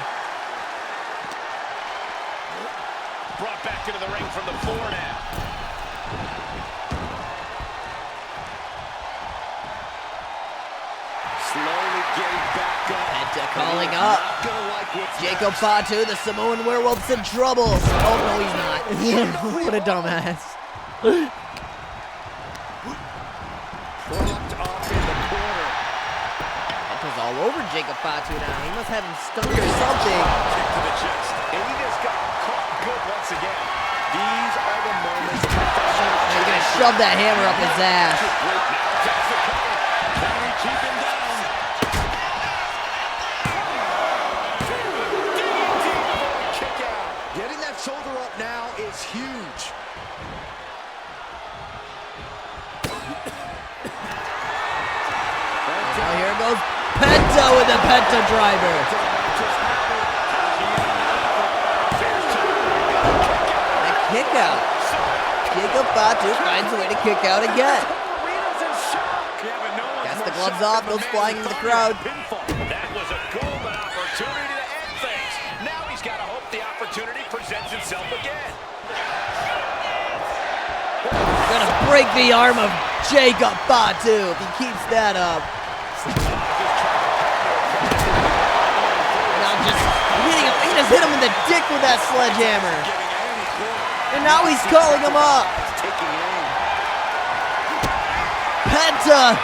Brought back into the ring from the floor now. Slowly getting back up. Penta calling up. Not gonna like what's Jacob Fatu, the Samoan werewolf's in trouble. Oh, no, he's not. What a dumbass. Propped up in the corner. Penta's all over Jacob Fatu now. He must have him stunned or something. kick to the chest. And he just got caught good once again. These are the moments of professional. Now he's gonna shove that hammer up his ass. That's the cover. Can we keep him down? Kick out. Getting that shoulder up now is huge. Now here goes Penta with the Penta driver. That kick out. Jacob Fatu finds a way to kick out again. Gets the gloves off, goes flying into the crowd. That was a golden opportunity to end things. Now he's got to hope the opportunity presents itself again. Gonna break the arm of Jacob Fatu if he keeps that up. Now just hitting him. He just hit him in the dick with that sledgehammer. And now he's calling him up. Penta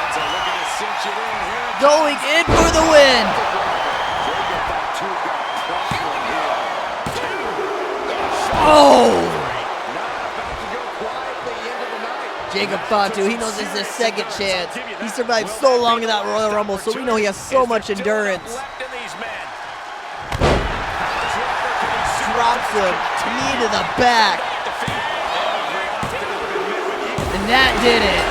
going in for the win. Oh! Jacob Fatu, he knows this is his second chance. He survived so long in that Royal Rumble, so we know he has so much endurance. Drops him, knee to the back. And that did it.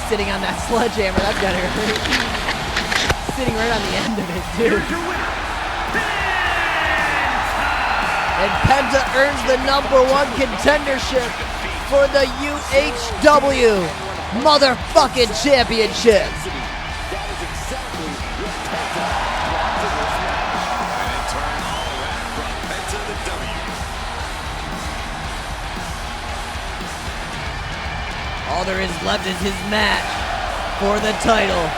Sitting on that sledgehammer, that's gotta hurt. Sitting right on the end of it, dude. And Penta earns the #1 contendership for the UHW motherfucking championship. That is exactly what Penta the W. All there is left is his match for the title.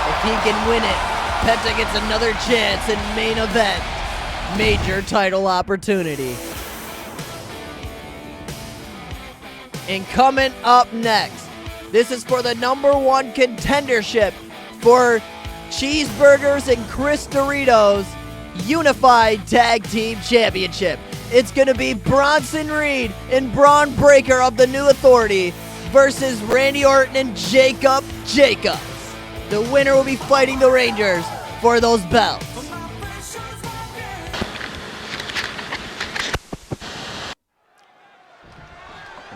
If he can win it, Penta gets another chance in main event. Major title opportunity. And coming up next, this is for the #1 contendership for Cheeseburgers and Chris Doritos Unified Tag Team Championship. It's going to be Bronson Reed and Braun Breaker of the New Authority versus Randy Orton and Jacob Jacobs. The winner will be fighting the Rangers for those belts.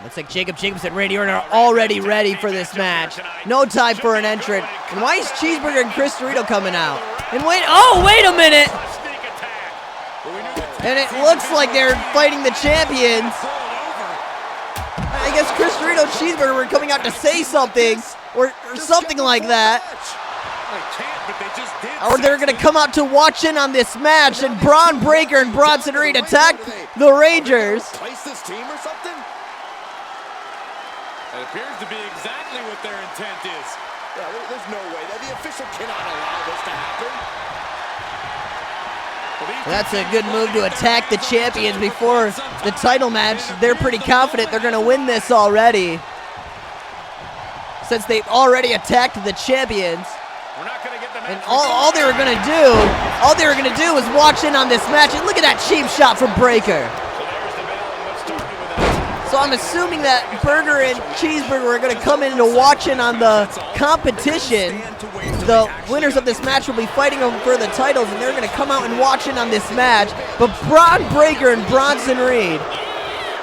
Looks like Jacob Jacobs and Randy Orton are already ready for this match. No time for an entrant. And why is Cheeseburger and Chris Dorito coming out? And wait a minute! And it looks like they're fighting the champions. I guess Chris Dorito and Cheeseburger were coming out to say something, or something like that. Or they're going to come out to watch in on this match, and Braun Breaker and Bronson Reed attack the Rangers. It appears to be exactly what their intent is. Yeah, there's no way. The official cannot allow this to happen. That's a good move to attack the champions before the title match. They're pretty confident they're going to win this already, since they've already attacked the champions. And all they were going to do was watch in on this match. And look at that cheap shot from Breaker. So I'm assuming that Burger and Cheeseburger are going to come in to watch in on the competition. The winners of this match will be fighting for the titles, and they're going to come out and watch in on this match. But Braun Breaker and Bronson Reed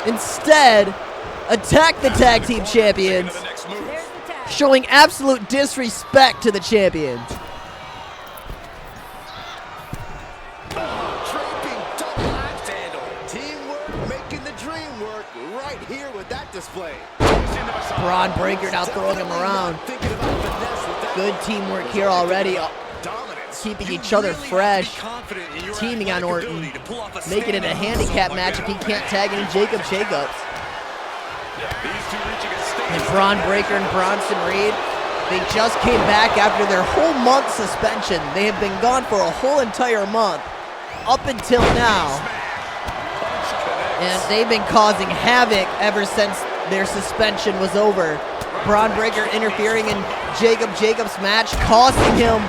instead attack the tag team champions, showing absolute disrespect to the champions. Display. Braun Breaker now throwing him around. Good teamwork here already. Keeping each other fresh. Teaming on Orton. Making it a handicap match if he can't tag in Jacob Jacobs. And Braun Breaker and Bronson Reed, they just came back after their whole month suspension. They have been gone for a whole entire month up until now. And they've been causing havoc ever since their suspension was over. Braun Breaker interfering in Jacob Jacobs' match, costing him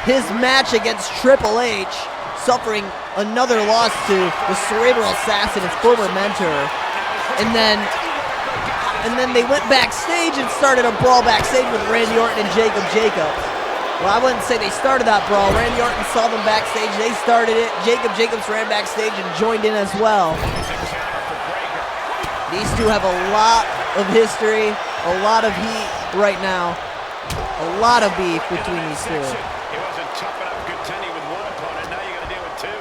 his match against Triple H, suffering another loss to the Cerebral Assassin, his former mentor. And then they went backstage and started a brawl backstage with Randy Orton and Jacob Jacobs. Well, I wouldn't say they started that brawl. Randy Orton saw them backstage. They started it. Jacob Jacobs ran backstage and joined in as well. These two have a lot of history, a lot of heat right now. A lot of beef between these two. He wasn't chopping up good tenny with one opponent. Now you got to deal with two.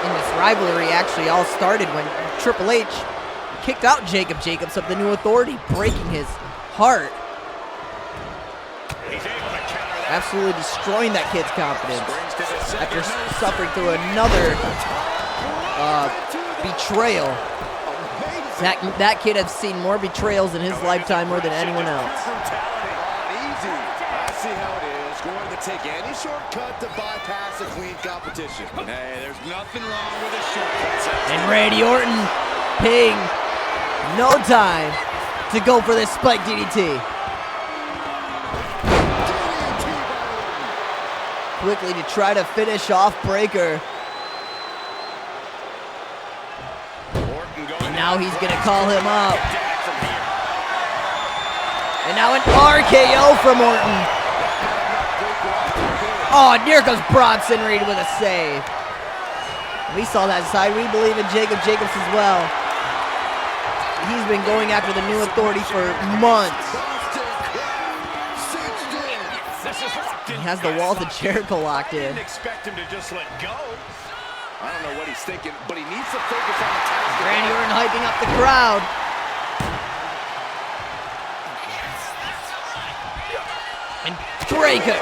And this rivalry actually all started when Triple H kicked out Jacob Jacobs of the New Authority, breaking his heart. Absolutely destroying that kid's confidence after suffering through another betrayal. That kid has seen more betrayals in his lifetime more than anyone else. I see how it is. Going to take any shortcut to bypass a clean competition. Hey, there's nothing wrong with a shortcut. And Randy Orton paying no time to go for this spike DDT. Quickly to try to finish off Breaker. And now he's going to call him up. And now an RKO from Orton. Oh, and here comes Bronson Reed with a save. We saw that side. We believe in Jacob Jacobs as well. He's been going after the New Authority for months. He has the walls of Jericho locked in. Didn't expect him to just let go. I don't know what he's thinking, but he needs to focus on the task. Randy Orton hyping up the crowd. And Breaker.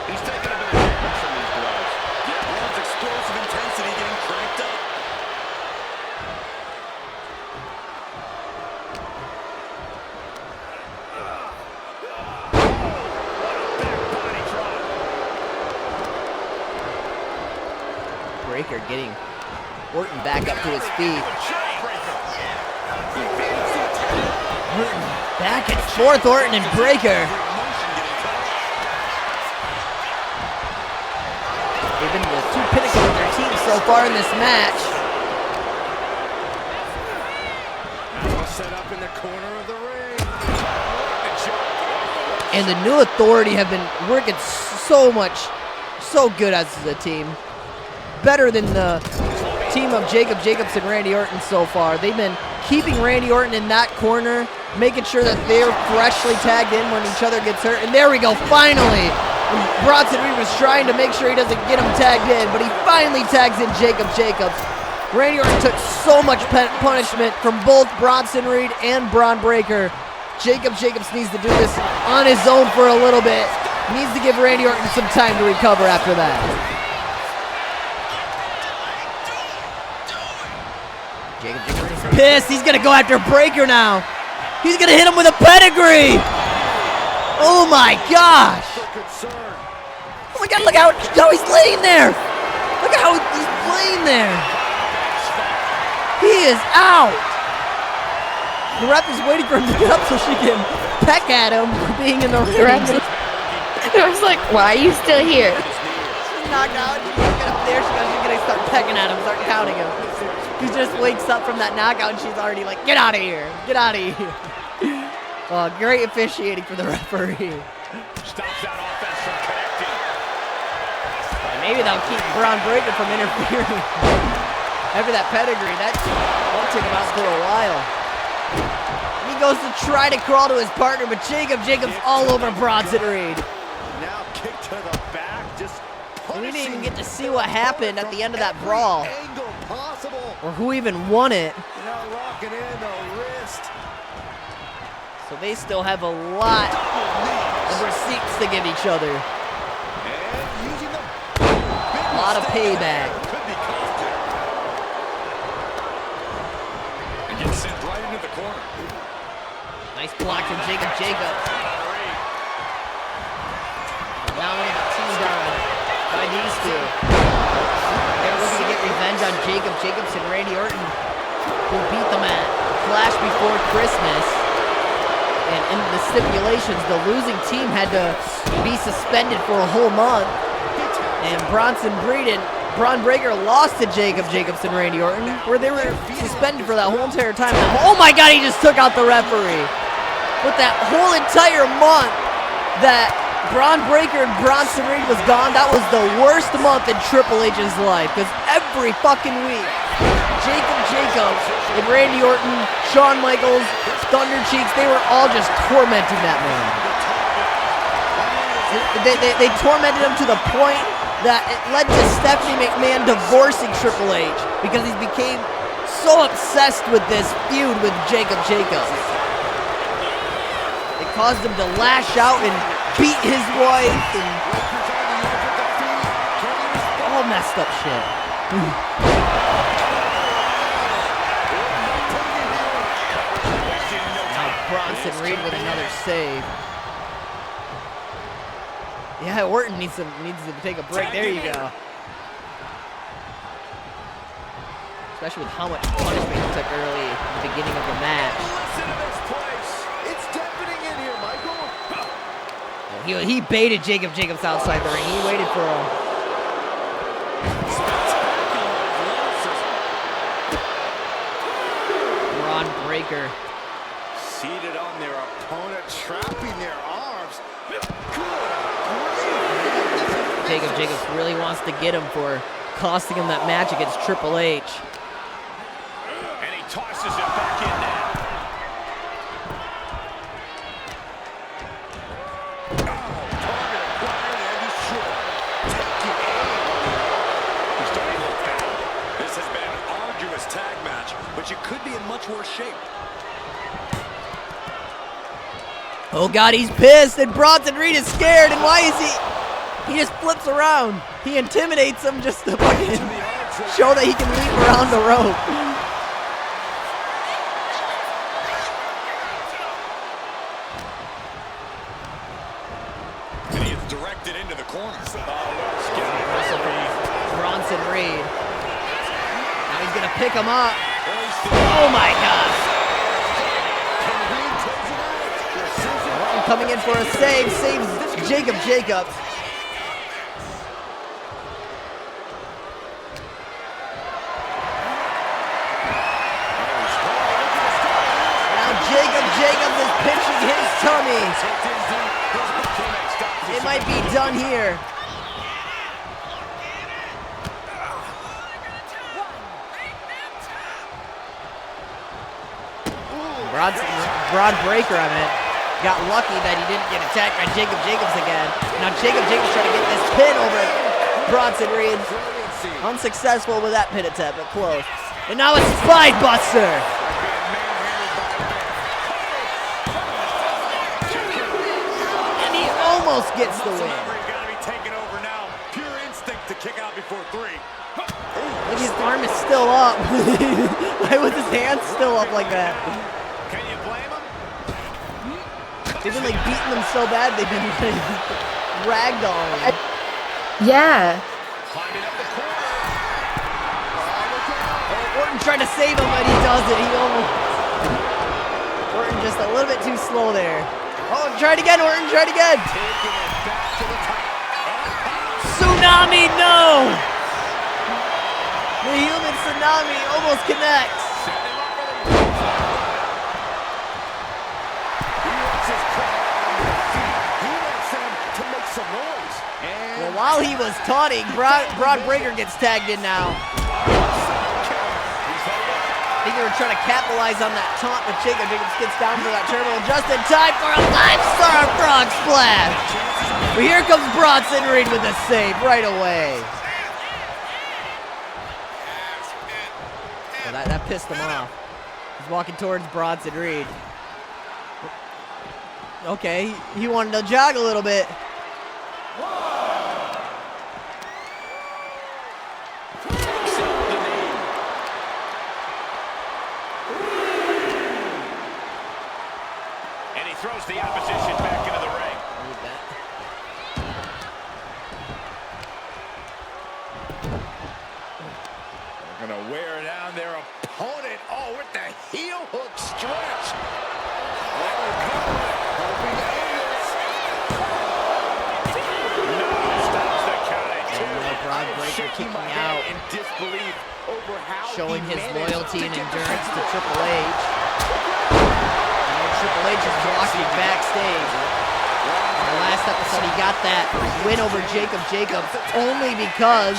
He's taking a bit of damage from these blows. Yeah, Braun's explosive intensity getting cranked up. Breaker getting Orton back up to his feet. Orton back and forth, Orton and Breaker. They've been the two pinnacles of their team so far in this match. Set up in the corner of the ring. And the New Authority have been working so good as a team. Better than the team of Jacob Jacobs and Randy Orton so far. They've been keeping Randy Orton in that corner, making sure that they're freshly tagged in when each other gets hurt. And there we go, finally! Bronson Reed was trying to make sure he doesn't get him tagged in, but he finally tags in Jacob Jacobs. Randy Orton took so much punishment from both Bronson Reed and Braun Breaker. Jacob Jacobs needs to do this on his own for a little bit. He needs to give Randy Orton some time to recover after that. Jacob Jacobs is pissed. He's gonna go after Breaker now. He's gonna hit him with a pedigree. Oh my gosh. Oh my God, look how he's laying there. Look at how he's laying there. He is out. The ref is waiting for him to get up so she can peck at him for being in the ring. I was like, why are you still here? She's knocked out. She's get up there. She's gonna start pecking at him, start counting him. He just wakes up from that knockout and she's already like, get out of here. Get out of here. Oh, great officiating for the referee. Stops that offense from connecting. Maybe that'll keep Braun Breaker from interfering. After that pedigree, that won't take him out for a while. He goes to try to crawl to his partner, but Jacob's all over Bronson Reed. Now kick to the back, just And we didn't even get to see what happened at the end of that brawl, angle possible. or who even won it. Now locking in the wrist. So they still have a lot of receipts to give each other. And using the A lot of payback. could be costed. And gets sent right into the corner. Nice block from Jacob Jacobs. Now we're gonna team down by these two. They're looking to get revenge on Jacob Jacobs and Randy Orton, who beat them at Clash before Christmas. And in the stipulations, the losing team had to be suspended for a whole month. And Bronson Reed and Braun Breaker lost to Jacob Jacobs and Randy Orton, where they were suspended for that whole entire time. Oh my God, he just took out the referee. But that whole entire month that Braun Breaker and Bronson Reed was gone, that was the worst month in Triple H's life. Because every fucking week, Jacob Jacobs and Randy Orton, Shawn Michaels, Thunder Cheeks, they were all just tormenting that man. They tormented him to the point that it led to Stephanie McMahon divorcing Triple H because he became so obsessed with this feud with Jacob Jacobs. It caused him to lash out and beat his wife and all messed up shit. Bronson Reed with another save. Yeah, Orton needs to take a break. There you go. Especially with how much punishment he took early at the beginning of the match. Listen to this place. It's deafening in here, Michael. He baited Jacob Jacobs outside the ring. He waited for him. Braun Breaker. Seated on their opponent, trapping their arms. Jacob Jacobs really wants to get him for costing him that match against Triple H. And he tosses it back in now. but you could be in much worse shape. Oh God, he's pissed, and Bronson Reed is scared, and why is he? He just flips around. He intimidates him just to fucking show that he can leap around the rope. And he is directed into the corner. Bronson Reed. Now he's gonna pick him up. Oh my God. Orton coming in for a save. Saves Jacob Jacobs. Now Jacob Jacobs is pinching his tummy. It might be done here. Broad breaker on it. Got lucky that he didn't get attacked by Jacob Jacobs again. Now Jacob Jacobs trying to get this pin over Bronson Reed. Unsuccessful with that pin attempt, but close. And now it's Spine Buster. And he almost gets the win. Got to be taken over now. Pure instinct to kick out before 3. Look, his arm is still up. Why was his hand still up like that? Can you blame him? They've been like beating them so bad they've been like ragdolling. Yeah. Climbing up the corner. Orton tried to save him, but he doesn't. He almost. Orton just a little bit too slow there. Oh, try it again, Orton. Try it again. Taking it back to the top. Tsunami, no. The human tsunami almost connects. Well, while he was taunting, Broad Breaker gets tagged in now. I think they were trying to capitalize on that taunt, but Jacob Jacobs gets down for that turbo just in time for a 5-star frog splash. But here comes Bronson Reed with a save right away. Well, that pissed him off. He's walking towards Bronson Reed. Okay, he wanted to jog a little bit. And he throws the opposition back into the ring. Need that. They're gonna wear down their opponent. Oh, with the heel hook stretch. Broad Breaker kicking out, in disbelief over how showing he his managed loyalty and to get endurance the to Triple H. And Triple H is walking backstage. In the last episode, he got that win over Jacob Jacobs only because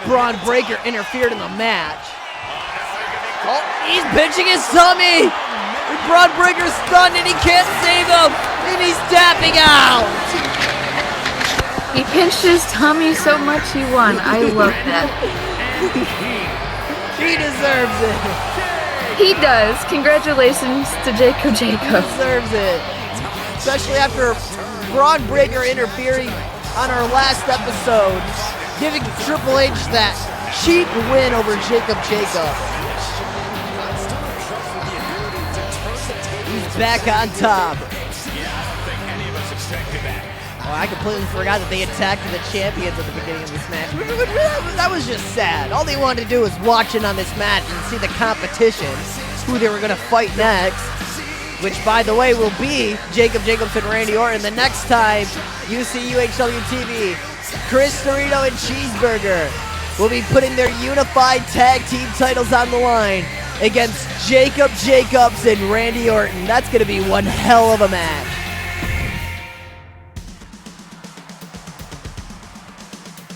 Braun Breaker interfered in the match. Oh, he's pinching his tummy! And Braun Breaker's stunned and he can't save him! And he's tapping out! He pinched his tummy so much he won. I love that. He deserves it. He does. Congratulations to Jacob Jacobs. Deserves it. Especially after Braun Breaker interfering on our last episode, giving Triple H that cheap win over Jacob Jacobs. He's back on top. Oh, I completely forgot that they attacked the champions at the beginning of this match. That was just sad. All they wanted to do was watch in on this match and see the competition, who they were going to fight next, which, by the way, will be Jacob Jacobs and Randy Orton the next time you see Uhw TV. Chris Dorito and Cheeseburger will be putting their unified tag team titles on the line against Jacob Jacobs and Randy Orton. That's going to be one hell of a match.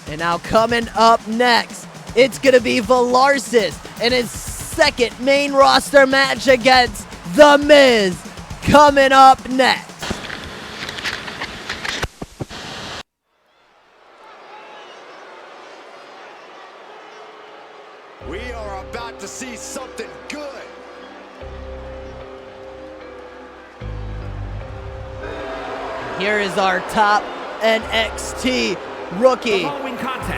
And now coming up next, it's going to be Velarsis and his second main roster match against The Miz. Coming up next. We are about to see something good. Here is our top NXT rookie,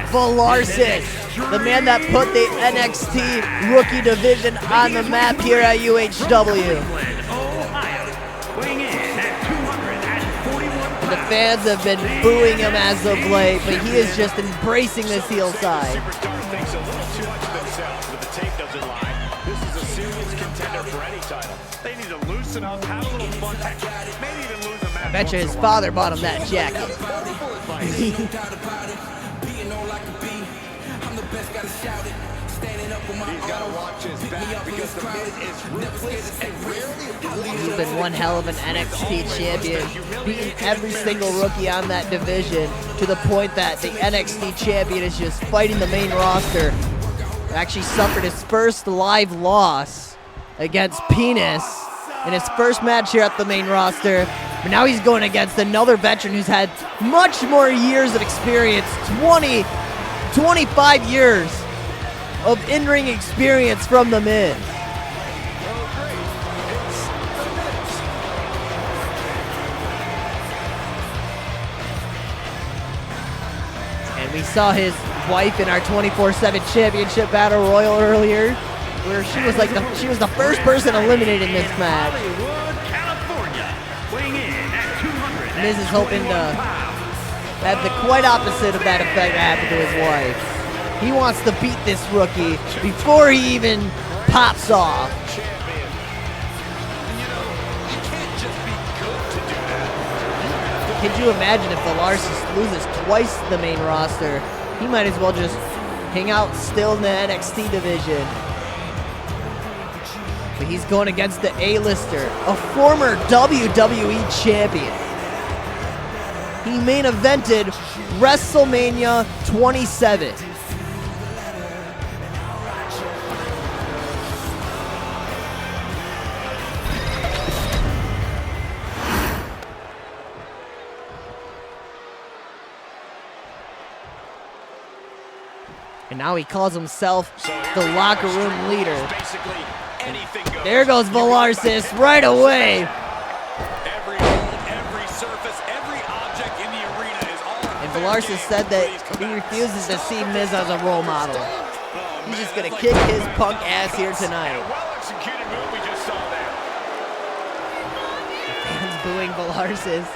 Velarsis, the man that put the NXT rookie division on the map here at UHW. And the fans have been booing him as of late, but he is just embracing this heel side. Superstar thinks a little too much of themselves, but the tape doesn't lie. This is a serious contender for any title. They need to loosen up, have a little fun, maybe even lose a match. I bet you his father bought him that jacket. He's got to watch his back because the Miz is ruthless and rarely He's been one hell of an NXT champion, beating every single rookie on that division to the point that the NXT champion is just fighting the main roster. Actually suffered his first live loss against Penis in his first match here at the main roster. But now he's going against another veteran who's had much more years of experience, 25 years of in-ring experience from The Miz. And we saw his wife in our 24/7 championship battle royal earlier, where she was like the first person eliminated in this match. Miz is hoping to have the quite opposite of that effect happen to his wife. He wants to beat this rookie before he even pops off. Could you imagine if Velarsis loses twice the main roster? He might as well just hang out still in the NXT division. But he's going against the A-lister, a former WWE champion. He main evented WrestleMania 27. And now he calls himself the locker room leader. There goes Velarsis right away. And Velarsis said that he refuses to see Miz as a role model. He's just gonna kick his punk ass here tonight. Fans booing Velarsis.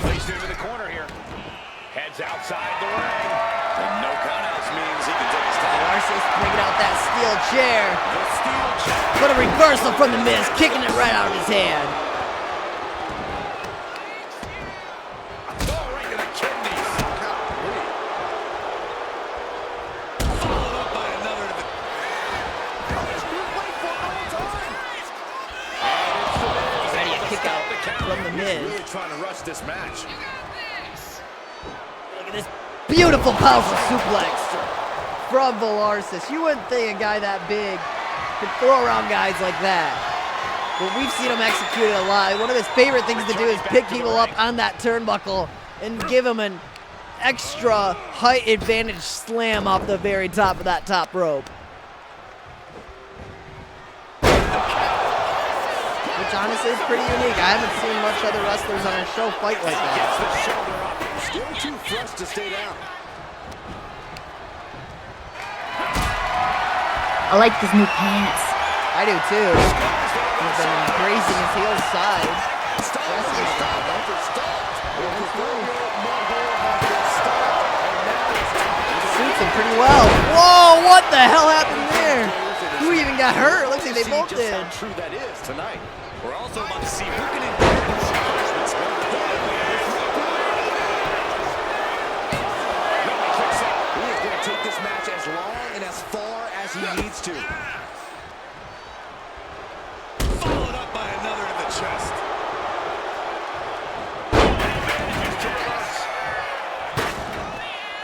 Placed into the corner here. Heads outside the ring. And no countouts means he can take his time. Velarsis bringing out that steel chair. What a reversal from the Miz, kicking it right out of his hand. Oh, right to the kidneys. Followed up by another to the... Ready to kick out from the Miz. Really trying to rush this match. Look at this beautiful, powerful suplex from Velarsis. You wouldn't think a guy that big could throw around guys like that. But we've seen him execute it a lot. One of his favorite things to do is pick people up on that turnbuckle and give them an extra height advantage slam off the very top of that top rope. Which honestly is pretty unique. I haven't seen much other wrestlers on our show fight like that. Gets the shoulder up. Still too fresh to stay down. I like his new pants. I do too. He's been embracing his heel side. Suits him pretty well. Whoa, what the hell happened there? Who even got hurt? Looks like they both did. How true that is tonight. We're also about to see who can endure these punishments. He is going to take this match as long and as far as he needs to. Followed up by another to the chest.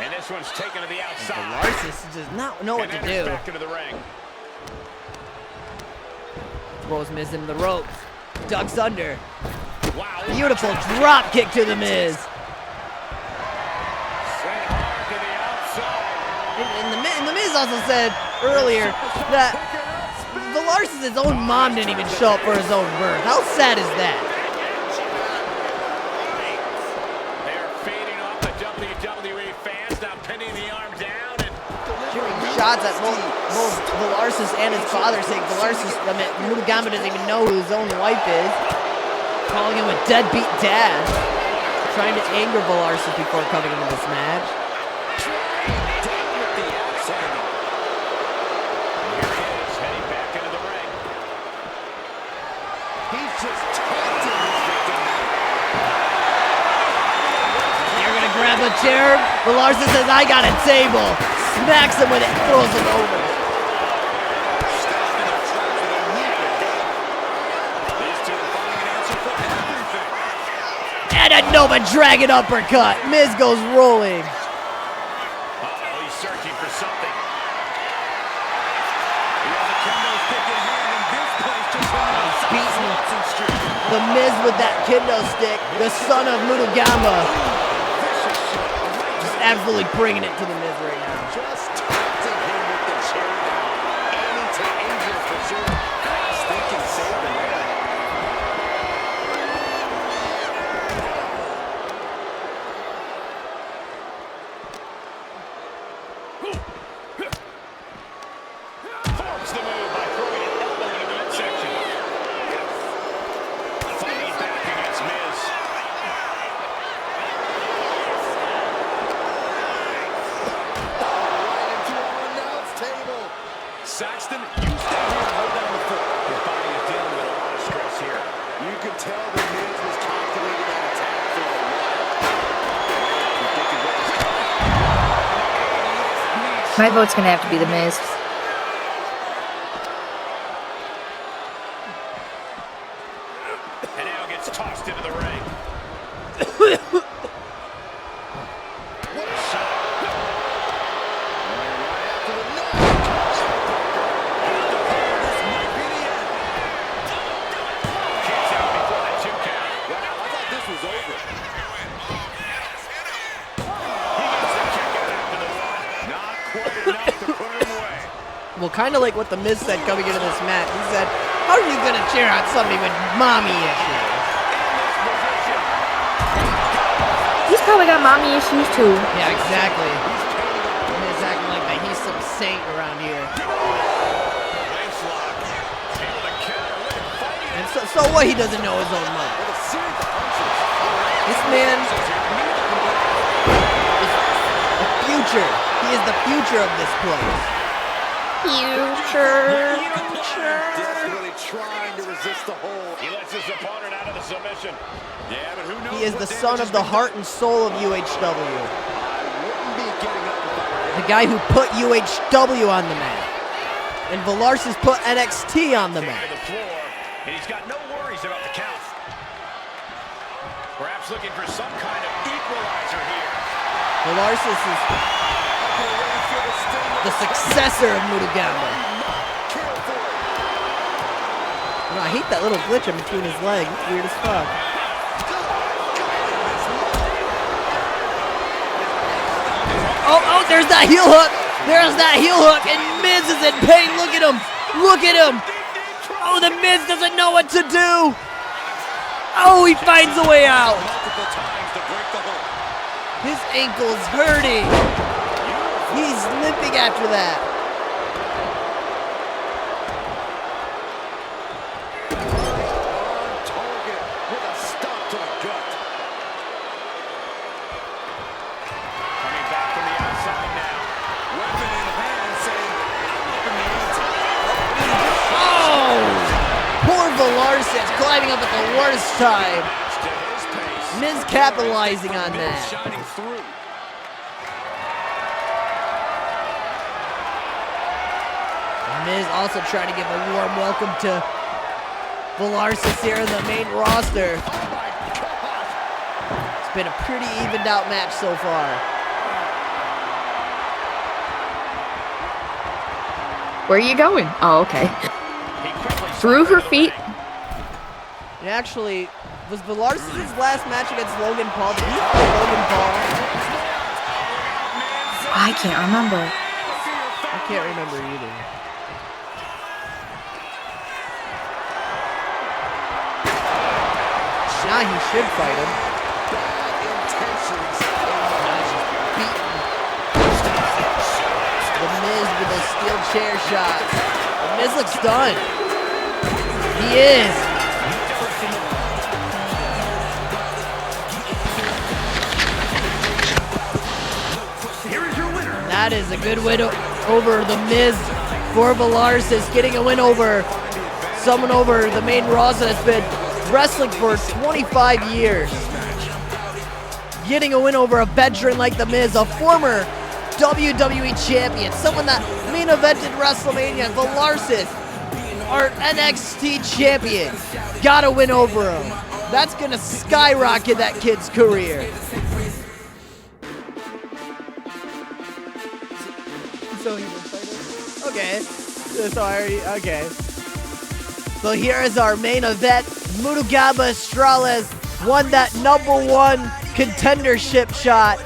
And this one's taken to the outside. Velarsis does not know what to do. Back into the ring. Throws Miz into the ropes. Ducks under. Wow. Beautiful drop kick to the Miz. And the Miz also said earlier that Velarsis' own mom didn't even show up for his own birth. How sad is that? shots at both Velarsis and his father, saying Mutagamba doesn't even know who his own wife is. Calling him a deadbeat dad. Trying to anger Velarsis before coming into this match. Down with the axe handle. Here he is, heading back into the ring. He's just taunting his victim. They're gonna grab a chair. Velarsis says, I got a table. Smacks him with it, throws him over. And a Nova Dragon uppercut. Miz goes rolling. Uh-oh, he's searching for something. He has a kendo stick in hand, and this place just went on Beating Watson Street. the Miz with that kendo stick. The son of Mutagamba. Just absolutely bringing it to the Miz right now. Just taunting him with the chair now. Aiming to injure for sure. Stinking Saban there. Forms the move by throwing an elbow into the midsection. Fighting back against Miz. Right into our announce table. Saxton, you stay here and hold down the fort. His body is dealing with a lot of stress here. You could tell the Miz was calculating that attack for a while. Predicted what was coming. My vote's gonna have to be the Miz. And now gets tossed into the ring. What a shot. Right after the knock. This might be the end. Kicks out before the 2 count. Wow, I thought this was over. He gets the kick out after the 1. Not quite enough to put him away. Well, kind of like what the Miz said coming into this match. He said, how are you going to cheer on somebody with mommy issues? He's probably got mommy issues too. Yeah, exactly. Miz acting like that he's some saint around here. Nice lock. Able to counter with a fighting. And so what, he doesn't know his own mom. With a series of punches. This man is the future. He is the future of this place. Future. Desperately trying to resist the hold. He lets his opponent out of the submission. Yeah, but who knows? He is what the damage son has of the been heart and soul of UHW. I wouldn't be getting up if I were him. The guy who put UHW on the map. And Velarsis put NXT on the done. map. To the floor, and he's got no worries about the count. Perhaps looking for some kind of equalizer here. Velarsis is the successor of Mutagamba. You know, I hate that little glitch in between his legs. It's weird as fuck. Oh, there's that heel hook. There's that heel hook, and Miz is in pain. Look at him. Look at him. Oh, the Miz doesn't know what to do. Oh, he finds a way out. Multiple times to break the hold. His ankle's hurting. He's limping after that. On target with a stop to the gut. Coming back from the outside now. Weapon in hand saying, I'm up in the ante. Oh! Poor Velarsis climbing up at the worst time. To his pace. Miz capitalizing on Miz that. shining through. Miz also trying to give a warm welcome to Velarsis here in the main roster. It's been a pretty evened out match so far. Where are you going? Oh, okay. He quickly Through her slipped into the feet. ring. And actually, was Velarsis' last match against Logan Paul? Did he fight Logan Paul? I can't remember. I can't remember either. Now he should fight him. Bad intentions. Now he's just beating the Miz with a chair shots. The Miz looks done. He is. Here is your winner. That is a good win over The Miz for Velarsis, getting a win over someone over the main roster that's been wrestling for 25 years. Getting a win over a veteran like The Miz, a former WWE champion, someone that main evented WrestleMania. Velarsis, our NXT champion, got a win over him. That's gonna skyrocket that kid's career. So he was okay. So I already, okay. So here is our main event. Murugamba Estrales won that #1 contendership shot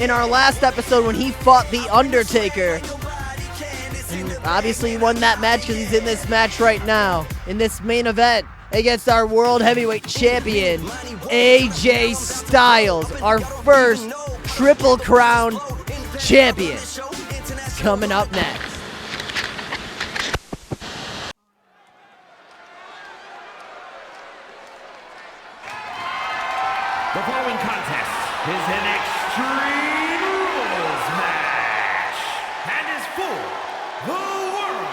in our last episode when he fought The Undertaker. And obviously he won that match because he's in this match right now, in this main event, against our World Heavyweight Champion, AJ Styles, our first Triple Crown champion. Coming up next. The following contest is an Extreme Rules match and is for the World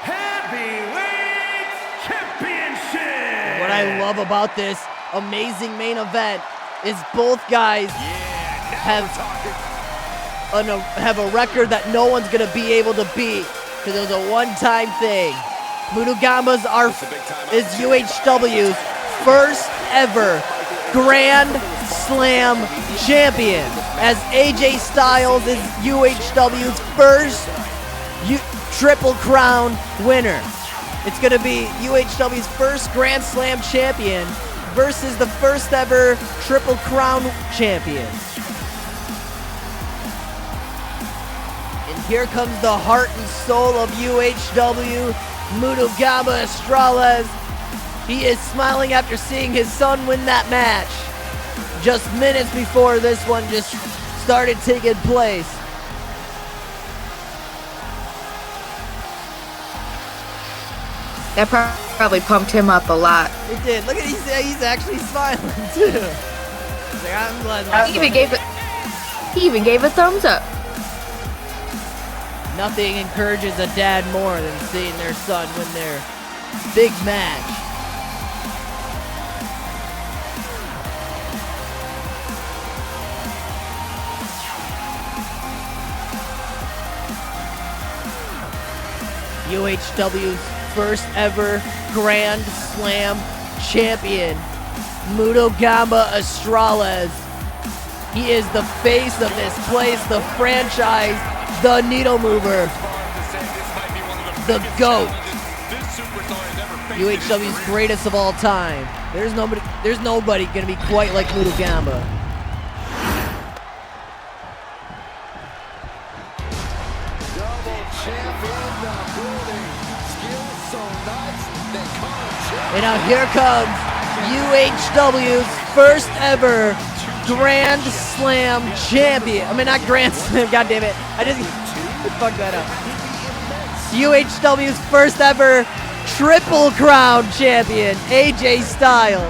Heavyweight Championship. What I love about this amazing main event is both guys have a record that no one's gonna be able to beat because it was a one-time thing. Murugamba's is UHW's first ever Grand Slam champion, as AJ Styles is UHW's first Triple Crown winner. It's gonna be UHW's first Grand Slam champion versus the first ever Triple Crown champion. Here comes the heart and soul of UHW, Murugamba Estrales. He is smiling after seeing his son win that match just minutes before this one just started taking place. That probably pumped him up a lot. It did. Look at he's actually smiling too. He's like, I'm glad. He even gave a thumbs up. Nothing encourages a dad more than seeing their son win their big match. UHW's first ever Grand Slam champion, Murugamba Estrales. He is the face of this place, the franchise, the needle mover, the GOAT, UHW's greatest of all time. There's nobody gonna be quite like Murugamba. And now here comes UHW's first ever Grand Slam champion. I mean, not Grand Slam, god damn it. I just fucked that up. UHW's first ever Triple Crown champion, AJ Styles.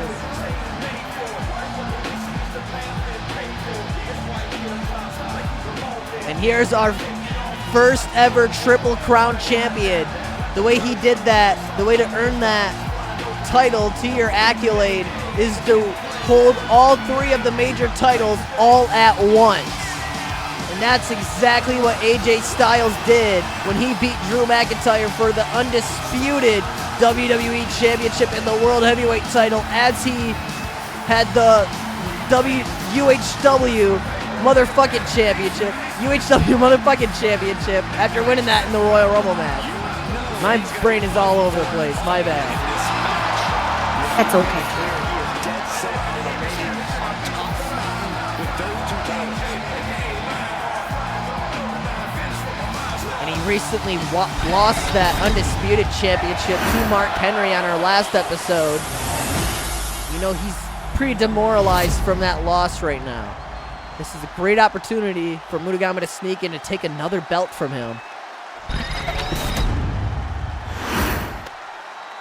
And here's our first ever Triple Crown champion. The way he did that, the way to earn that title to your accolade is to hold all three of the major titles all at once. And that's exactly what AJ Styles did when he beat Drew McIntyre for the undisputed WWE Championship and the World Heavyweight title, as he had the UHW motherfucking championship, UHW motherfucking championship, after winning that in the Royal Rumble match. My brain is all over the place, my bad. That's okay. And he recently lost that undisputed championship to Mark Henry on our last episode. You know, he's pretty demoralized from that loss right now. This is a great opportunity for Murugamba to sneak in and take another belt from him.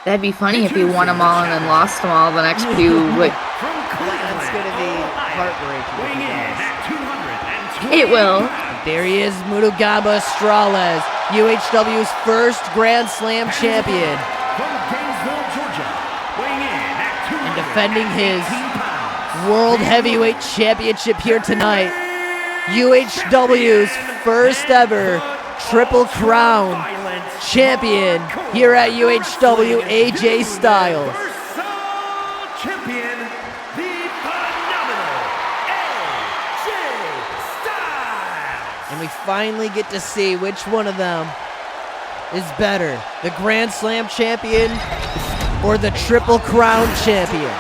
That'd be funny if he won them all and then lost them all the next few. Like, From That's going to be heartbreaking if weighing he in does. at 220. it will. There he is, Mutugamba Estrales, UHW's first Grand Slam champion, From Gainesville, Georgia, weighing in at 218 and defending his pounds. World Heavyweight Championship here tonight. UHW's first ever Triple Crown champion here at UHW, AJ Styles. Universal Champion, the phenomenal AJ Styles. And we finally get to see which one of them is better, the Grand Slam champion or the Triple Crown champion. World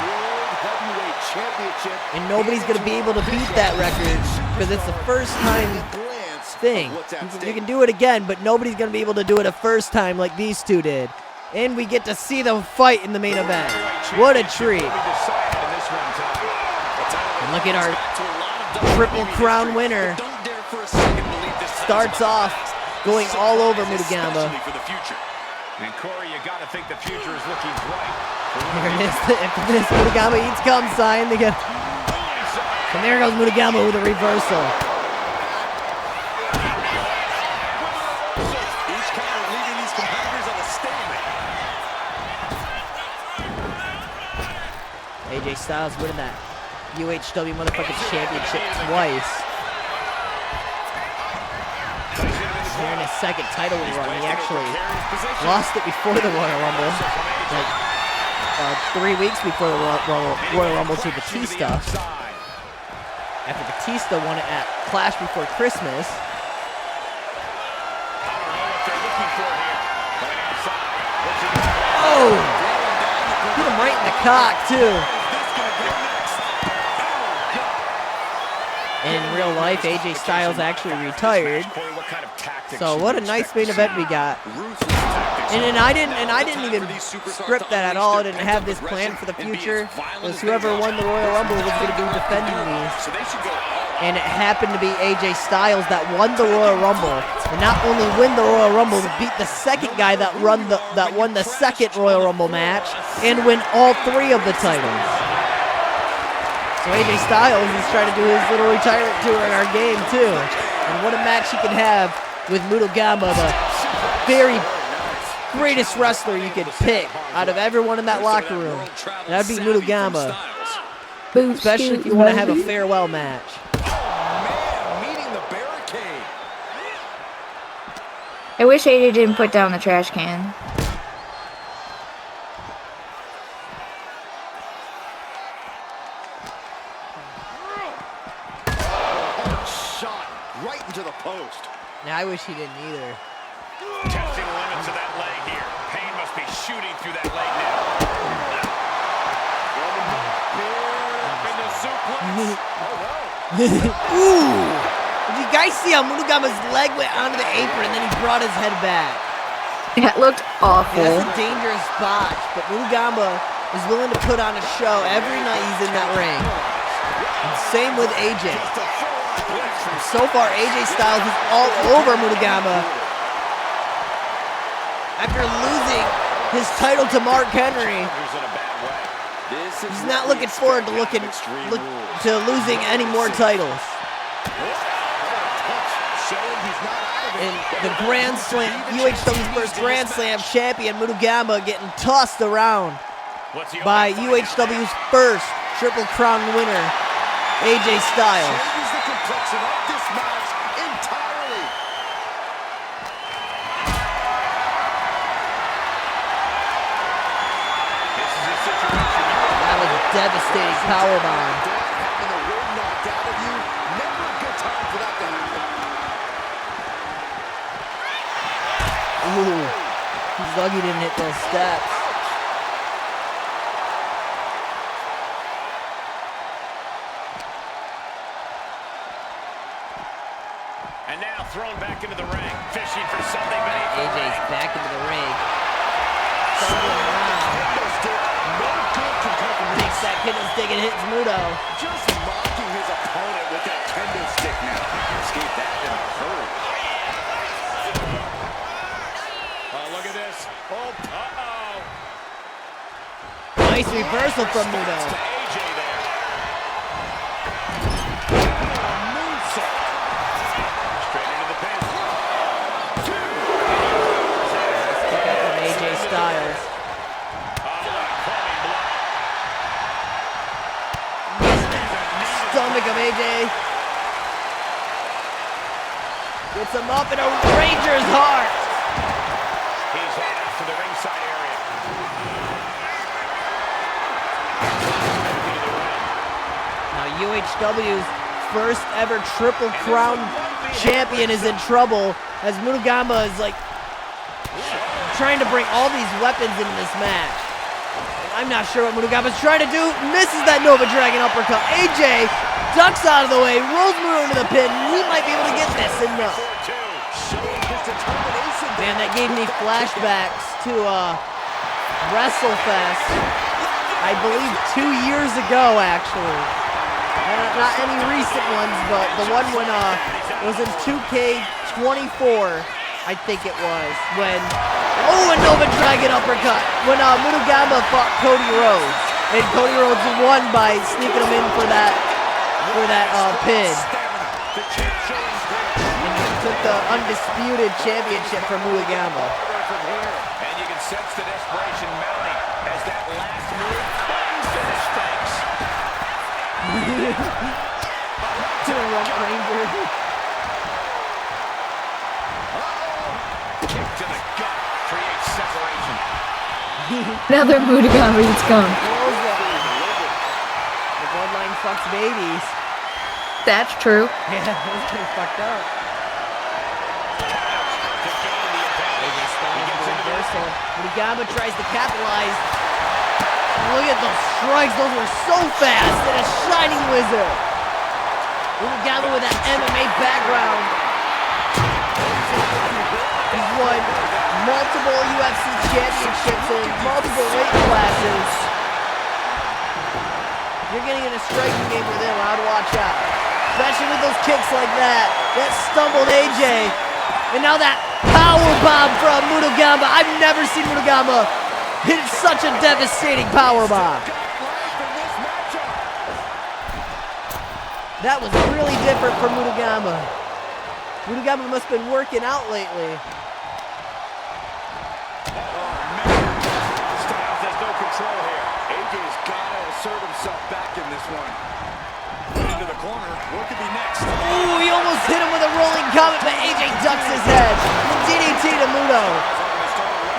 Heavyweight Championship. And nobody's going to be able to beat that record because it's the first time thing. You can do it again, but nobody's going to be able to do it a first time like these two did. And we get to see them fight in the main event. What a treat. And look at our Triple Crown winner. Starts off going all over Mutugamba. And Corey, you got to think the future is looking bright. There it is. After this, Mutugamba eats cum sign. And there goes Mutugamba with a reversal. Each counter leaving these competitors on a statement. AJ Styles winning that UHW motherfucking championship twice. Here in his second title run, he actually lost it before the Royal Rumble, like 3 weeks before the Royal Rumble to Batista. After Batista won it at Clash before Christmas. Oh! Hit him right in the cock, too. In real life, AJ Styles actually retired. So what a nice main event we got. And I didn't even script that at all. I didn't have this planned for the future. It was whoever won the Royal Rumble was going to be defending these. And it happened to be AJ Styles that won the Royal Rumble. And not only win the Royal Rumble, but beat the second guy that won the second Royal Rumble match and win all 3 of the titles. So AJ Styles is trying to do his little retirement tour in our game too. And what a match he can have with Mutugamba, the very greatest wrestler you could pick out of everyone in that locker room. That'd be Mutugamba. Especially if you want to have a farewell match. Meeting the barricade. I wish AJ didn't put down the trash can. Shot right into the post. Now I wish he didn't either. Testing the limits of that leg here. Pain must be shooting through that leg now. Ooh! Did you guys see how Mutugamba's leg went onto the apron and then he brought his head back? That looked awful. That's a dangerous botch, but Mutugamba is willing to put on a show every night he's in that ring. And same with AJ. So far, AJ Styles is all over Mutugamba. After losing his title to Mark Henry, he's not looking forward to losing any more titles. And the Grand Slam, UHW's first Grand Slam champion, Mutugamba, getting tossed around by UHW's first Triple Crown winner, AJ Styles. Changes the complexion of this match entirely. That was a devastating powerbomb. And the wind knocked out of you. Never a good time for that to happen. Ooh, he's lucky he didn't hit those steps. And now thrown back into the ring, fishing for something beneath the AJ's ring. back into the ring. Stumbling around. Takes that kendo stick and hits Muto. Just mocking his opponent with that kendo stick now. Escape that in a hurry. Oh, look at this. Oh, uh-oh. Nice reversal from Muto. To AJ there. Moonsault. Straight into the pin. Kick out from AJ Styles. Stomach of AJ. Gets him up in a Ranger's heart. He's headed for the ringside area. Now UHW's first ever Triple Crown champion is in trouble as Mutagamba is like trying to bring all these weapons into this match. I'm not sure what Mutogamba's trying to do. Misses that Nova Dragon uppercut. AJ ducks out of the way, rolls Muto into the pin. We might be able to get this. And no. Man, that gave me flashbacks to WrestleFest. I believe 2 years ago, actually. Not any recent ones, but the one when it was in 2K24, I think it was, when a Nova Dragon uppercut when Mutagamba fought Cody Rhodes, and Cody Rhodes won by sneaking him in for that pin, and he took the undisputed championship from Mutagamba. And you can sense the desperation mounting as that last move finished things. To a Rump Ranger. Kick to the gut creates separation. Another Mutagamba eats gum. The bloodline fucks babies. That's true. Yeah, that's pretty fucked up. AJ Styles with a reversal. Mutagamba tries to capitalize. Look at those strikes. Those were so fast. And a Shining Wizard. Mutagamba with that MMA background. He's won multiple UFC championships in multiple weight classes. You're getting in a striking game with him. I'd watch out. Especially with those kicks like that. That stumbled AJ. And now that powerbomb from Mutagamba. I've never seen Mutagamba hit such a devastating powerbomb. That was really different from Mutagamba. Mutagamba must have been working out lately. Styles has no control here. AJ's got to assert himself back in this one. Into the corner. What could be next? Ooh, he almost hit him with a rolling comet, but AJ ducks his head. DDT to Muto.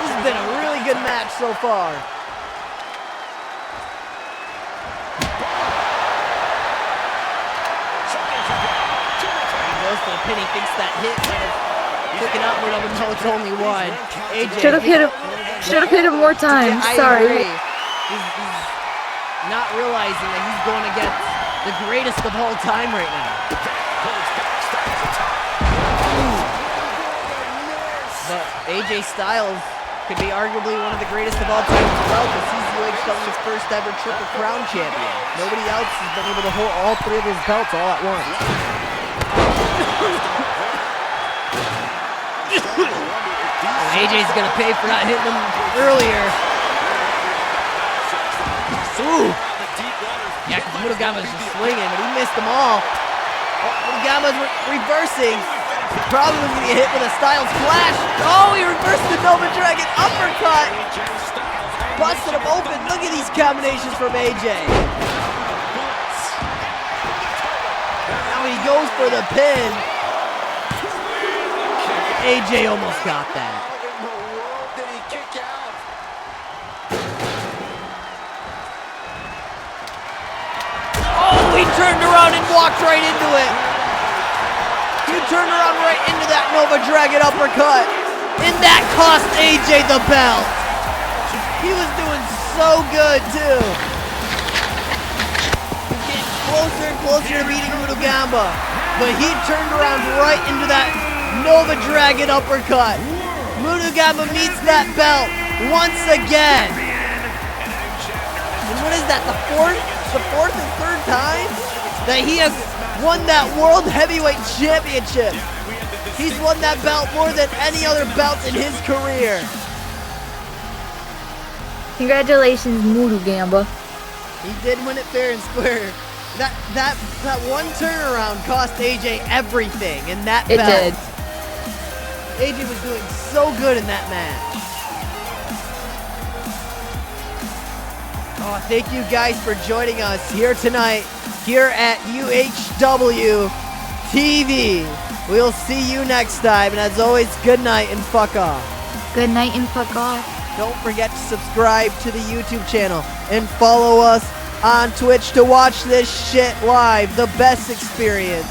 This has been a really good match so far. He goes for the pin. He thinks that hit might have taken out Muto, but no, it's only one. AJ. Should have hit him. Should have hit him more times. I Sorry. agree. He's not realizing that he's going against the greatest of all time right now. But AJ Styles could be arguably one of the greatest of all time as well, because he's UHW's first ever Triple Crown champion. Nobody else has been able to hold all three of his belts all at once. AJ's gonna pay for not hitting him earlier. Ooh. Yeah, because Mutagamba's just swinging, but he missed them all. Mutagamba's reversing. Probably was gonna get hit with a Styles Clash. Oh, he reversed the Nova Dragon uppercut. Busted him open. Look at these combinations from AJ. Now he goes for the pin. AJ almost got that. He turned around and walked right into it. He turned around right into that Nova Dragon uppercut. And that cost AJ the belt. He was doing so good, too. He's getting closer and closer to beating Mutagamba. But he turned around right into that Nova Dragon uppercut. Mutagamba meets that belt once again. And what is that, the fourth and third time that he has won that World Heavyweight Championship. He's won that belt more than any other belt in his career. Congratulations, Moodoo Gamba. He did win it fair and square. That one turnaround cost AJ everything in that It belt. did. AJ was doing so good in that match. Oh, thank you guys for joining us here tonight, here at UHW TV. We'll see you next time, and as always, good night and fuck off. Good night and fuck off. Don't forget to subscribe to the YouTube channel and follow us on Twitch to watch this shit live. The best experience.